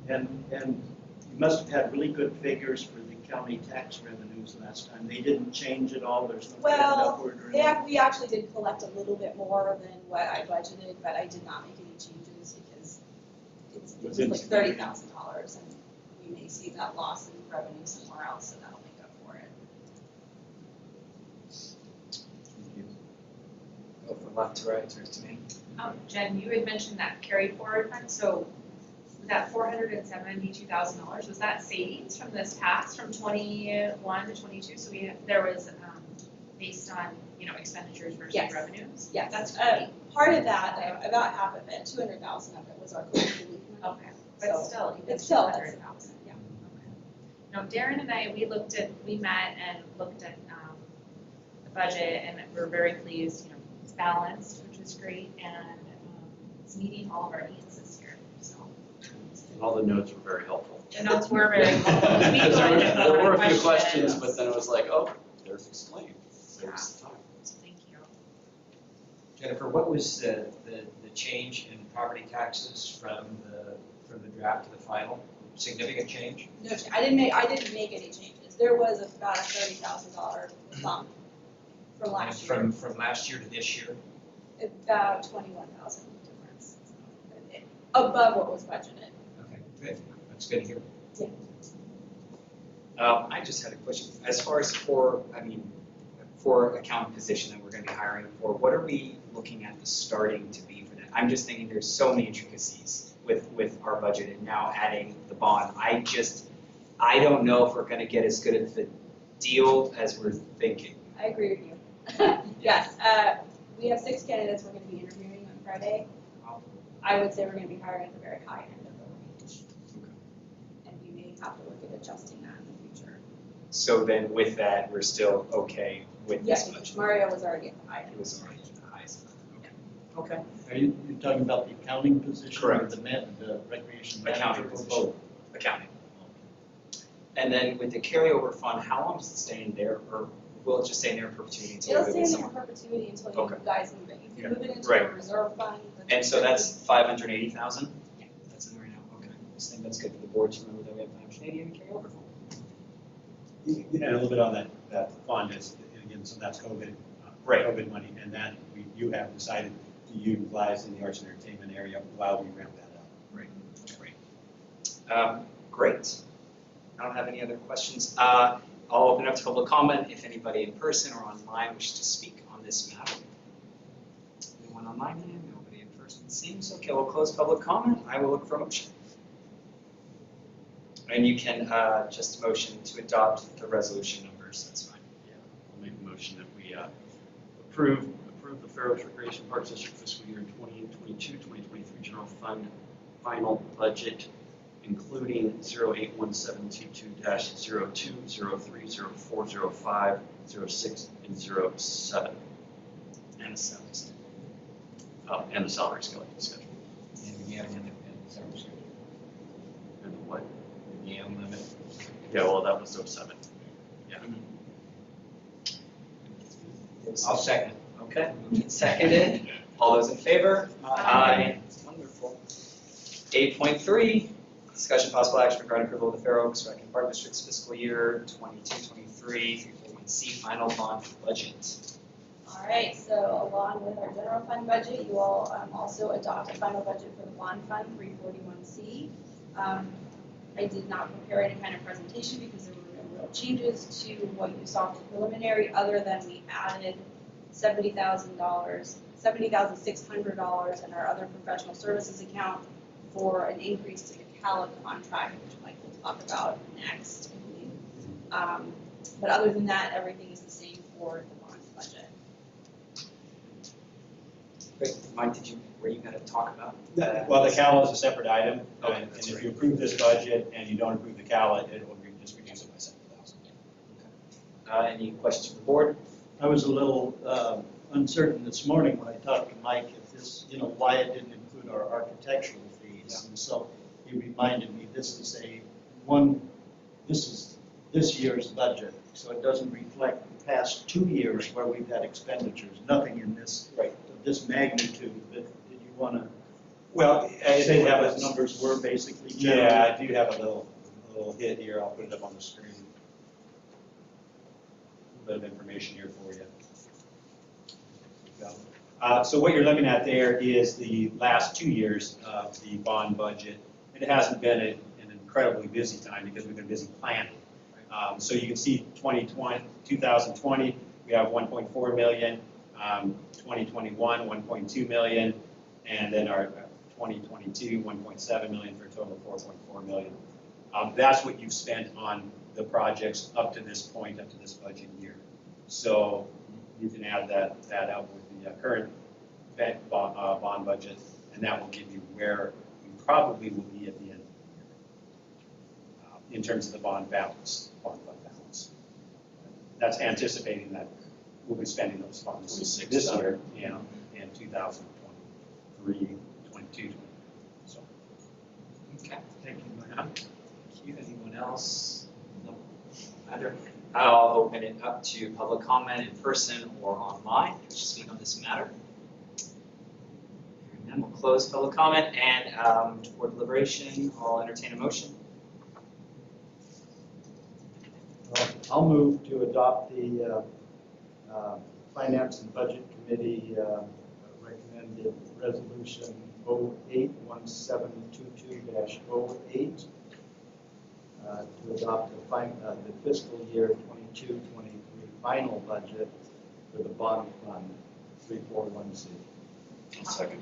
And you must have had really good figures for the county tax revenues last time. They didn't change at all, there's no trend upward or anything?
We actually did collect a little bit more than what I budgeted, but I did not make any changes because it's like $30,000, and we may see that loss in revenue somewhere else, so that'll make up for it.
Go from left to right, or to me.
Jen, you had mentioned that carry forward fund, so that $472,000, was that savings from this past, from 21 to 22? So there was, based on, expenditures versus
Yes.
revenues?
Yes,
That's
part of that, about half of it, $200,000 of it was our COVID relief money.
Okay, but
So,
still, even
it's still,
200,000.
yeah.
No, Darren and I, we met and looked at the budget, and we're very pleased, it's balanced, which is great, and it's meeting all of our needs this year, so.
All the notes were very helpful.
The notes were very helpful.
There were a few questions, but then it was like, oh, there's explained. There's time.
Thank you.
Jennifer, what was the change in property taxes from the draft to the final? Significant change?
No, I didn't make any changes. There was about a $30,000 bump from last year.
From last year to this year?
About $21,000 difference. Above what was budgeted.
Okay, good. That's good to hear.
Yeah.
I just had a question. As far as for accountant position that we're going to be hiring for, what are we looking at the starting to be for that? I'm just thinking there's so many intricacies with our budget and now adding the bond. I don't know if we're going to get as good of the deal as we're thinking.
I agree with you. Yes, we have 6 candidates we're going to be interviewing on Friday. I would say we're going to be hiring at the very high end of the range. And we may have to look at adjusting that in the future.
So then with that, we're still okay with this
Yes,
budget?
Mario was already at the high end.
It was already at the highest. Okay.
Are you talking about the accounting position?
Correct.
Or the recreation
Accounting
manager? Or
position.
both?
Accounting. And then with the carryover fund, how long does it stay in there, or will it just stay in there in perpetuity until
It'll
we
stay
move it
in there in
somewhere?
perpetuity until
Okay.
you guys move it. You can move it into
Right.
a reserve fund.
And so that's 580,000? Yeah. That's in there right now, okay. I just think that's good for the board to remember that we have 580 in the carryover fund.
And a little bit on that fund is, again, so that's COVID, COVID money, and that you have decided to utilize in the arts and entertainment area while we ramp that up.
Great. Great. I don't have any other questions. I'll open up to public comment if anybody in person or online wishes to speak on this matter. Anyone online? Nobody in person seems okay. We'll close public comment. I will look for a motion. And you can just motion to adopt the resolution numbers. That's fine.
Yeah, I'll make a motion that we approve the
Fair Oaks Recreation Park District fiscal year 2022-2023 general fund final budget, including 081722-02, 03, 04, 05, 06, and 07.
And the salaries. Oh, and the salary schedule.
And the GAM limit and the salary schedule.
And the what?
The GAM limit.
Yeah, well, that was 07. Yeah.
I'll second.
Okay, moved and seconded. All those in favor? Aye. Wonderful. 8.3, discussion possible action regarding approval of the Fair Oaks Rec and Park District's fiscal year 22-23 341C final bond budget.
All right, so along with our general fund budget, you all also adopt a final budget for the bond fund, 341C. I did not prepare any kind of presentation because there were no real changes to what you saw preliminary, other than we added $70,600 in our other professional services account for an increase to the CALA contract, which Mike will talk about next, I believe. But other than that, everything is the same for the bond budget.
Great. Mike, were you going to talk about?
Well, the CALA is a separate item,
Okay,
and if you approve this budget and you don't approve the CALA, it will just reduce it by $7,000.
Any questions from the board?
I was a little uncertain this morning when I talked to Mike if this, why it didn't include our architectural fees. And so he reminded me this is this year's budget, so it doesn't reflect the past 2 years where we've had expenditures. Nothing in this of this magnitude. But did you want to?
Well, I
say
think
what those numbers were basically.
Yeah, I do have a little hit here. I'll put it up on the screen. A bit of information here for you. So what you're looking at there is the last 2 years of the bond budget. It hasn't been an incredibly busy time because we've been busy planning. So you can see 2020, we have 1.4 million, 2021, 1.2 million, and then our 2022, 1.7 million for a total of 4.4 million. That's what you've spent on the projects up to this point, up to this budget year. So you can add that up with the current bond budget, and that will give you where we probably will be at the end of the year in terms of the bond fund balance. That's anticipating that we'll be spending those funds this year, in 2023, 22. So.
Okay, thank you, Mona. Thank you. Anyone else? No. Either. I'll open it up to public comment in person or online to speak on this matter. And then we'll close public comment and board deliberation. I'll entertain a motion.
I'll move to adopt the Finance and Budget Committee recommended resolution 081722-08 to adopt the fiscal year 22-23 final budget for the bond fund 341C.
Second.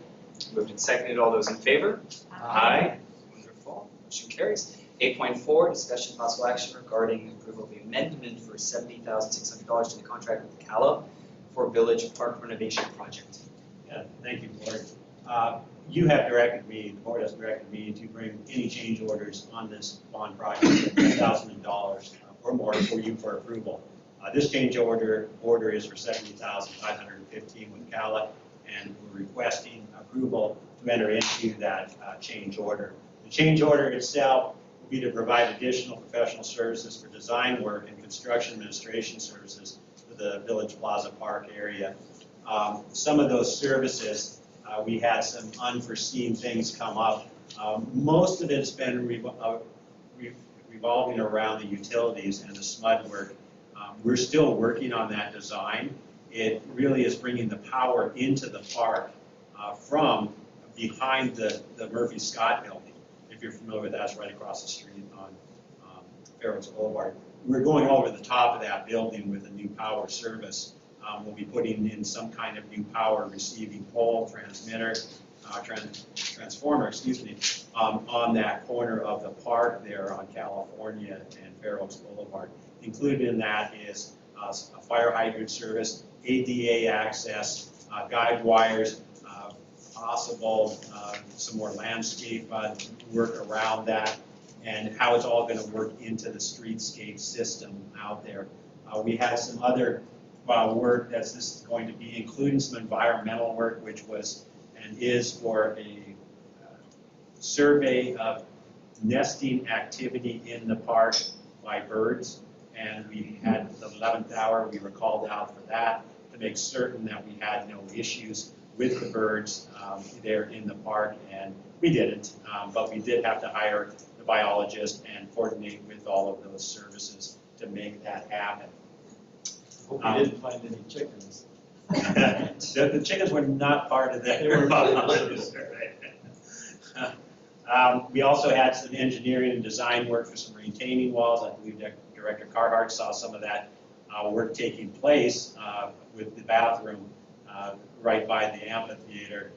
Moved and seconded. All those in favor? Aye. Wonderful. Motion carries. 8.4, discussion possible action regarding approval of the amendment for $70,600 to the contract with CALA for Village Park renovation project.
Yeah, thank you, Board. You have directed me, the board has directed me to bring any change orders on this bond project of $10,000 or more for you for approval. This change order is for $70,515 with CALA, and we're requesting approval to enter into that change order. The change order itself will be to provide additional professional services for design work and construction administration services for the Village Plaza Park area. Some of those services, we had some unforeseen things come up. Most of it's been revolving around the utilities and the SMUD work. We're still working on that design. It really is bringing the power into the park from behind the Murphy Scott building. If you're familiar with that, it's right across the street on Fair Oaks Boulevard. We're going over the top of that building with a new power service. We'll be putting in some kind of new power receiving pole, transformer, on that corner of the park there on California and Fair Oaks Boulevard. Included in that is a fire hydrant service, ADA access, guide wires, possible some more landscape work around that, and how it's all going to work into the streetscape system out there. We had some other work this is going to be, including some environmental work, which was and is for a survey of nesting activity in the park by birds. And we had the 11th hour, we were called out for that to make certain that we had no issues with the birds there in the park, and we didn't. But we did have to hire the biologist and coordinate with all of those services to make that happen.
Hope you didn't find any chickens.
The chickens were not part of that. We also had some engineering and design work for some retaining walls. I believe Director Carhart saw some of that work taking place with the bathroom right by the amphitheater.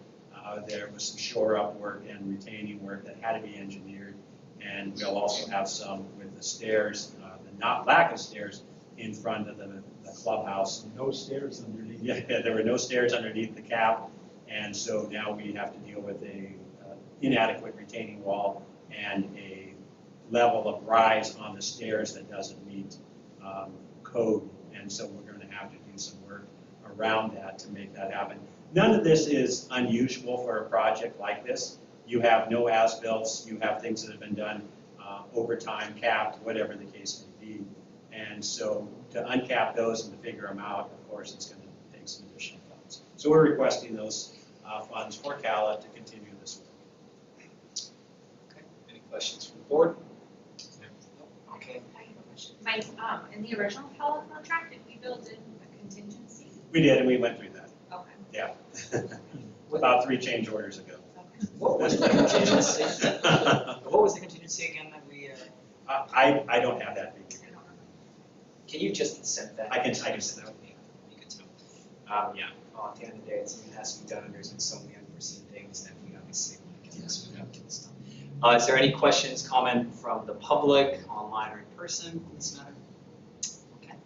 There was some shore up work and retaining work that had to be engineered. And we'll also have some with the stairs, the lack of stairs in front of the clubhouse.
No stairs underneath.
Yeah, there were no stairs underneath the cap, and so now we have to deal with a inadequate retaining wall and a level of rise on the stairs that doesn't meet code, and so we're going to have to do some work around that to make that happen. None of this is unusual for a project like this. You have no as-built, you have things that have been done over time, capped, whatever the case may be. And so to uncap those and to figure them out, of course, it's going to take some additional funds. So we're requesting those funds for CALA to continue this work.
Okay. Any questions from the board? Okay.
I have a question. In the original Pella contract, did we build in a contingency?
We did, and we went through that.
Okay.
Yeah. About 3 change orders ago.
What was the contingency? What was the contingency again that we?
I don't have that figure.
Can you just send that?
I can send that.
You can tell. Yeah. Well, at the end of the day, something has to be done, and there's been so many unforeseen things that we obviously want to get this done. Is there any questions, comment from the public, online or in person on this matter? Okay.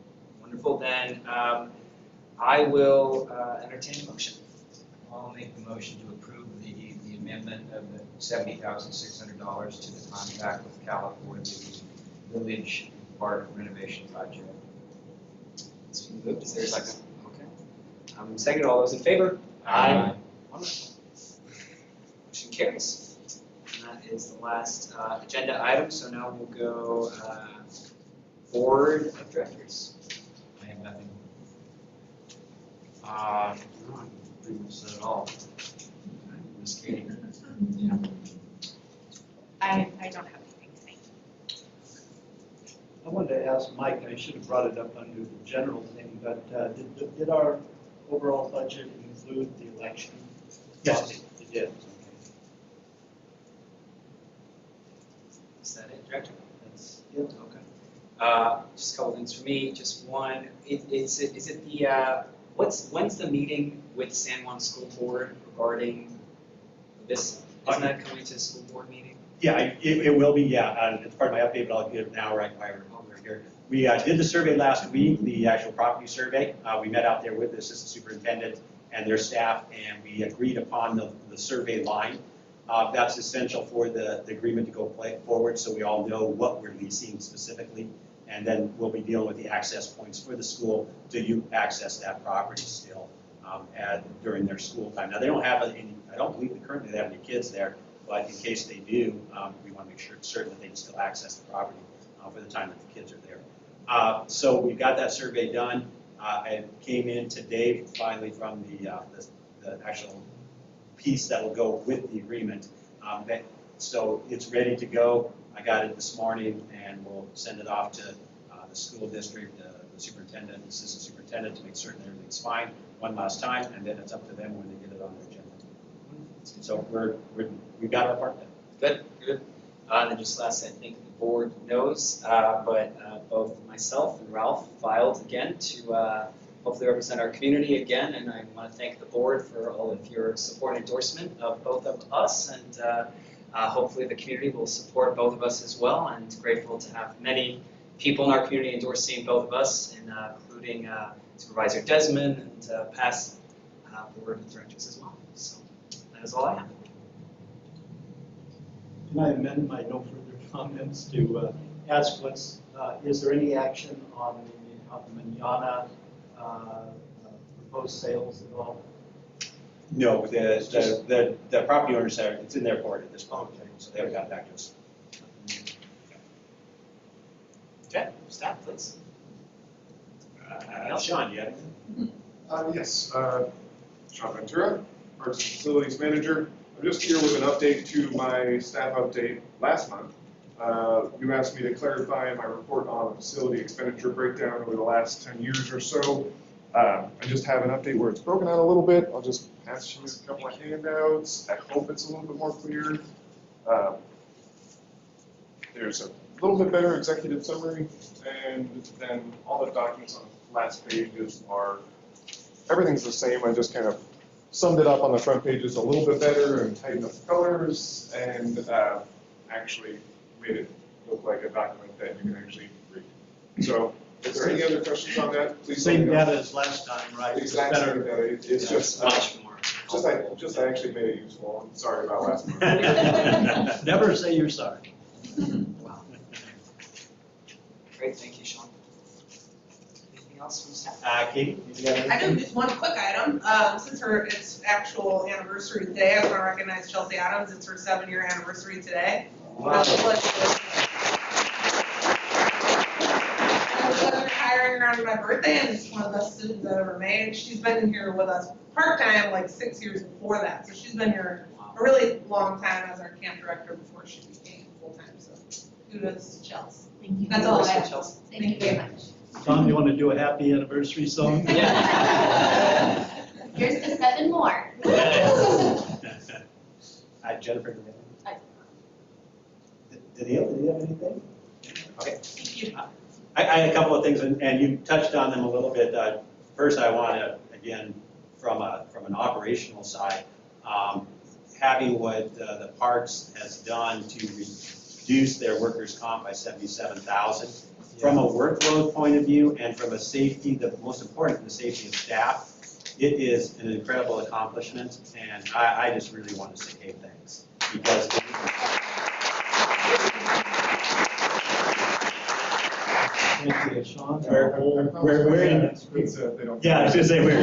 Wonderful. Then I will entertain a motion.
I'll make the motion to approve the amendment of the $70,600 to the contract with CALA for the village park renovation project.
It's been moved. Is there a second? Okay. Second, all those in favor?
Aye.
Wonderful. Motion carries. And that is the last agenda item. So now we'll go board of directors.
I have nothing. No, pretty much said it all.
Ms. Katie.
Yeah.
I don't have anything tonight.
I wanted to ask Mike, I should have brought it up under the general thing, but did our overall budget include the election?
Yes.
It did.
Is that it, Director?
That's it.
Okay. Just a couple things for me. Just one, is it the, when's the meeting with San Juan School Board regarding this? Isn't that coming to the school board meeting?
Yeah, it will be, yeah. It's part of my update, but I'll give it now right while we're here. We did the survey last week, the actual property survey. We met out there with the assistant superintendent and their staff, and we agreed upon the survey line. That's essential for the agreement to go forward, so we all know what we're leasing specifically. And then we'll be dealing with the access points for the school to access that property still during their school time. Now, they don't have any, I don't believe they currently have any kids there, but in case they do, we want to make sure certain that they can still access the property for the time that the kids are there. So we got that survey done. It came in today finally from the actual piece that will go with the agreement. So it's ready to go. I got it this morning, and we'll send it off to the school district, the superintendent, the assistant superintendent, to make certain everything's fine one last time, and then it's up to them when they get it on their agenda. So we've got our part done.
Good, good. And then just last, I think the board knows, but both myself and Ralph filed again to hopefully represent our community again, and I want to thank the board for all of your support and endorsement of both of us, and hopefully the community will support both of us as well, and grateful to have many people in our community endorsing both of us, including Supervisor Desmond and past board of directors as well. So that is all I have.
Can I amend my no further comments to ask is there any action on the Manana proposed sales at all?
No, the property owners are, it's in their court at this point, so they haven't got back to us.
Okay, staff, please.
Sean, you have anything?
Yes, Sean Ventura, Parks and Facilities Manager. I'm just here with an update to my staff update last month. You asked me to clarify my report on the facility expenditure breakdown over the last 10 years or so. I just have an update where it's broken out a little bit. I'll just pass you a couple of handouts. I hope it's a little bit more clear. There's a little bit better executive summary, and then all the documents on the last pages are, everything's the same. I just kind of summed it up on the front pages a little bit better and tightened up the colors and actually made it look like a document that you can actually read. So, is there any other questions on that? Please.
Same data as last time, right?
Exactly same data. It's just
much more.
I actually made it useful. I'm sorry about last month.
Never say you're sorry.
Wow. Great, thank you, Sean. Anything else from staff?
Katie, you got anything?
I do just one quick item. Since it's actual anniversary today, I want to recognize Chelsea Adams. It's her 7-year anniversary today.
Wow.
I was hiring her on my birthday, and it's one of the best students I've ever made. She's been here with us part-time like 6 years before that. So she's been here a really long time as our camp director before she became full-time. So kudos to Chelsea.
Thank you.
That's all I have.
Chelsea.
Thank you very much.
Tom, you want to do a happy anniversary song?
Yeah.
Here's to 7 more.
Jennifer, do you have anything? Did you have anything? Okay.
Thank you.
I had a couple of things, and you touched on them a little bit. First, I want to, again, from an operational side, having what the Parks has done to reduce their workers' comp by 77,000. From a workload point of view and from a safety, the most important, the safety of staff, it is an incredible accomplishment, and I just really want to say, hey, thanks. Because
Thank you, Sean.
we're in,
Pizza, they don't.
yeah, I was going to say, we're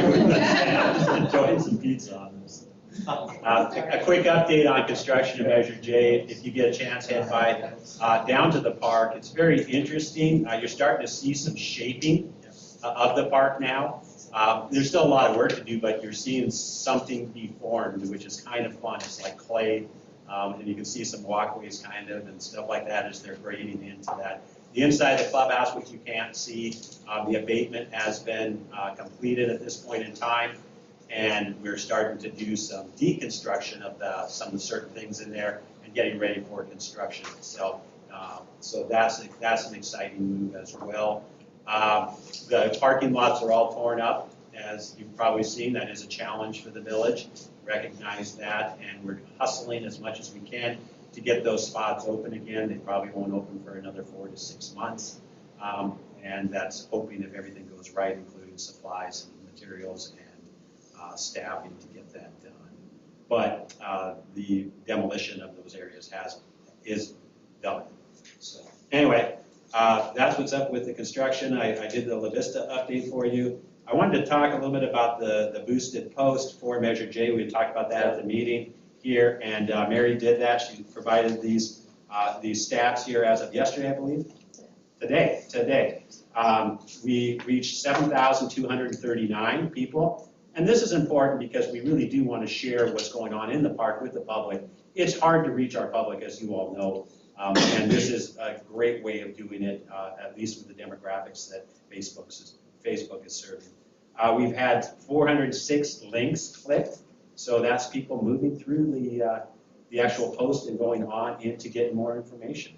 enjoying some pizza on this. A quick update on construction of Measure J. If you get a chance, head by down to the park. It's very interesting. You're starting to see some shaping of the park now. There's still a lot of work to do, but you're seeing something be formed, which is kind of fun. It's like clay, and you can see some walkways kind of and stuff like that as they're grading into that. The inside of the clubhouse, which you can't see, the abatement has been completed at this point in time. And we're starting to do some deconstruction of some of the certain things in there and getting ready for construction itself. So that's an exciting move as well. The parking lots are all torn up, as you've probably seen. That is a challenge for the village. Recognize that, and we're hustling as much as we can to get those spots open again. They probably won't open for another 4 to 6 months. And that's hoping if everything goes right, including supplies and materials and staffing to get that done. But the demolition of those areas is done. So anyway, that's what's up with the construction. I did the La Vista update for you. I wanted to talk a little bit about the boosted post for Measure J. We had talked about that at the meeting here, and Mary did that. She provided these stats here as of yesterday, I believe. Today. We reached 7,239 people. And this is important because we really do want to share what's going on in the park with the public. It's hard to reach our public, as you all know, and this is a great way of doing it, at least with the demographics that Facebook is serving. We've had 406 links clicked, so that's people moving through the actual post and going on in to get more information.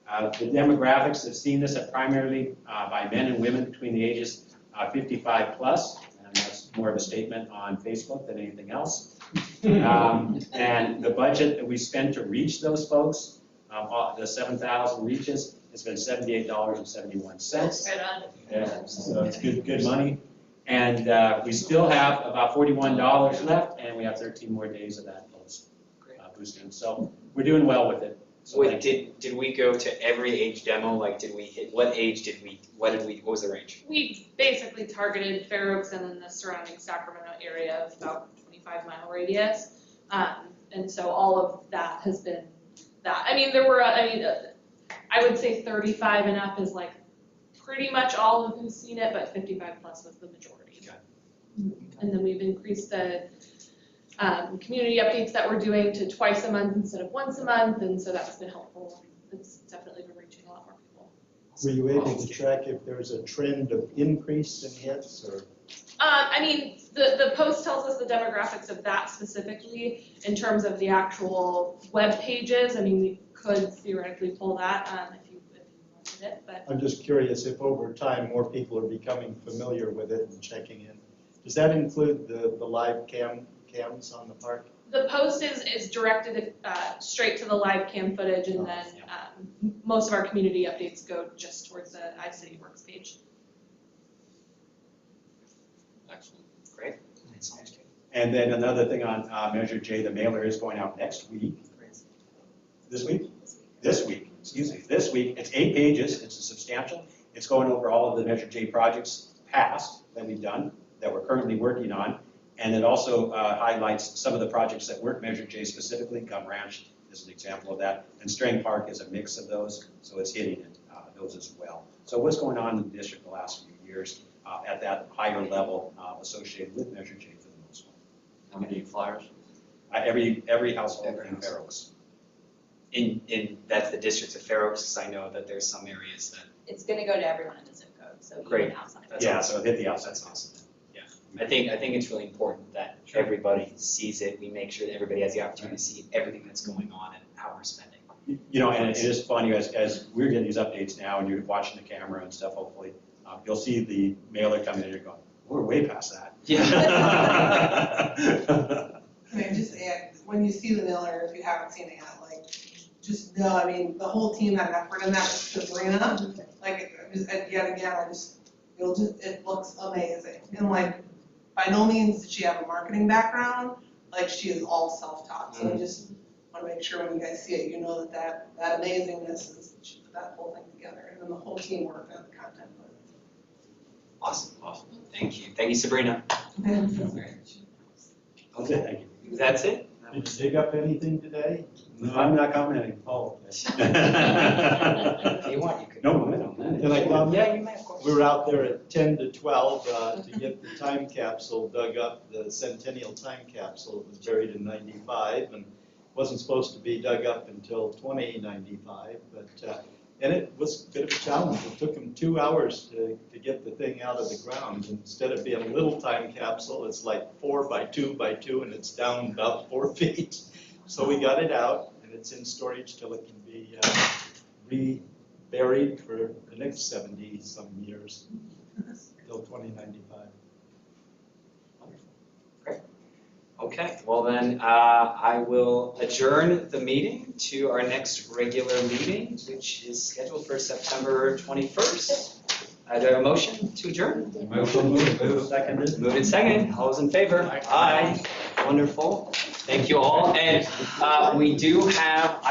The demographics have seen this primarily by men and women between the ages 55 plus. That's more of a statement on Facebook than anything else. And the budget that we spent to reach those folks, the 7,000 reaches, has been $78.71.
Right on.
Yeah, so it's good money. And we still have about $41 left, and we have 13 more days of that boosting. So we're doing well with it. So
Wait, did we go to every age demo? Like, did we hit, what age did we, what was the range?
We basically targeted Fair Oaks and then the surrounding Sacramento area of about 25-mile radius. And so all of that has been that. I mean, there were, I would say 35 and up is like pretty much all of who's seen it, but 55 plus was the majority. And then we've increased the community updates that we're doing to twice a month instead of once a month, and so that's been helpful. It's definitely been reaching a lot more people.
Were you able to track if there's a trend of increase in hits, or?
I mean, the post tells us the demographics of that specifically. In terms of the actual web pages, I mean, we could theoretically pull that if you wanted it, but.
I'm just curious if over time more people are becoming familiar with it and checking in. Does that include the live cams on the park?
The post is directed straight to the live cam footage, and then most of our community updates go just towards the iCity Works page.
Excellent, great. Sounds good.
And then another thing on Measure J, the mailer is going out next week. This week? This week, excuse me, this week. It's 8 pages, it's substantial. It's going over all of the Measure J projects past that we've done, that we're currently working on. And it also highlights some of the projects that weren't Measure J specifically. Gum Ranch is an example of that. And Strang Park is a mix of those, so it's hitting it, those as well. So what's going on in the district the last few years at that higher level associated with Measure J for the most part.
How many flyers?
Every household in Fair Oaks.
In that's the districts of Fair Oaks, 'cause I know that there's some areas that.
It's gonna go to everyone in the zip code, so
Great.
even outside.
Yeah, so it hit the outside.
That's awesome. Yeah, I think it's really important that everybody sees it. We make sure that everybody has the opportunity to see everything that's going on and how we're spending.
You know, and it is funny as we're getting these updates now, and you're watching the camera and stuff. Hopefully, you'll see the mailer coming in. And you're going, we're way past that.
Yeah.
Can I just add, when you see the mailer, if you haven't seen it yet, like, just know, I mean, the whole team had an effort in that with Sabrina. Like, yet again, it looks amazing. And like, by no means did she have a marketing background, like she is all self-taught. So I just want to make sure when you guys see it, you know that amazingness is, she put that whole thing together. And then the whole team worked on the content.
Awesome. Thank you, Sabrina.
Okay, thank you.
That's it?
Did you dig up anything today?
No, I'm not commenting.
Oh,
If you want, you could.
No comment on that.
Can I comment?
Yeah, you may, of course.
We were out there at 10 to 12 to get the time capsule dug up, the Centennial time capsule. It was buried in 95 and wasn't supposed to be dug up until 2095. But and it was a bit of a challenge. It took them 2 hours to get the thing out of the ground. Instead of being a little time capsule, it's like 4 by 2 by 2, and it's down about 4 feet. So we got it out, and it's in storage till it can be reburied for the next 70-some years, till 2095.
Okay, well then, I will adjourn the meeting to our next regular meeting, which is scheduled for September 21st. Is there a motion to adjourn?
Motion moved. Seconded.
Moved and seconded. All those in favor? Aye. Wonderful. Thank you all. And we do have,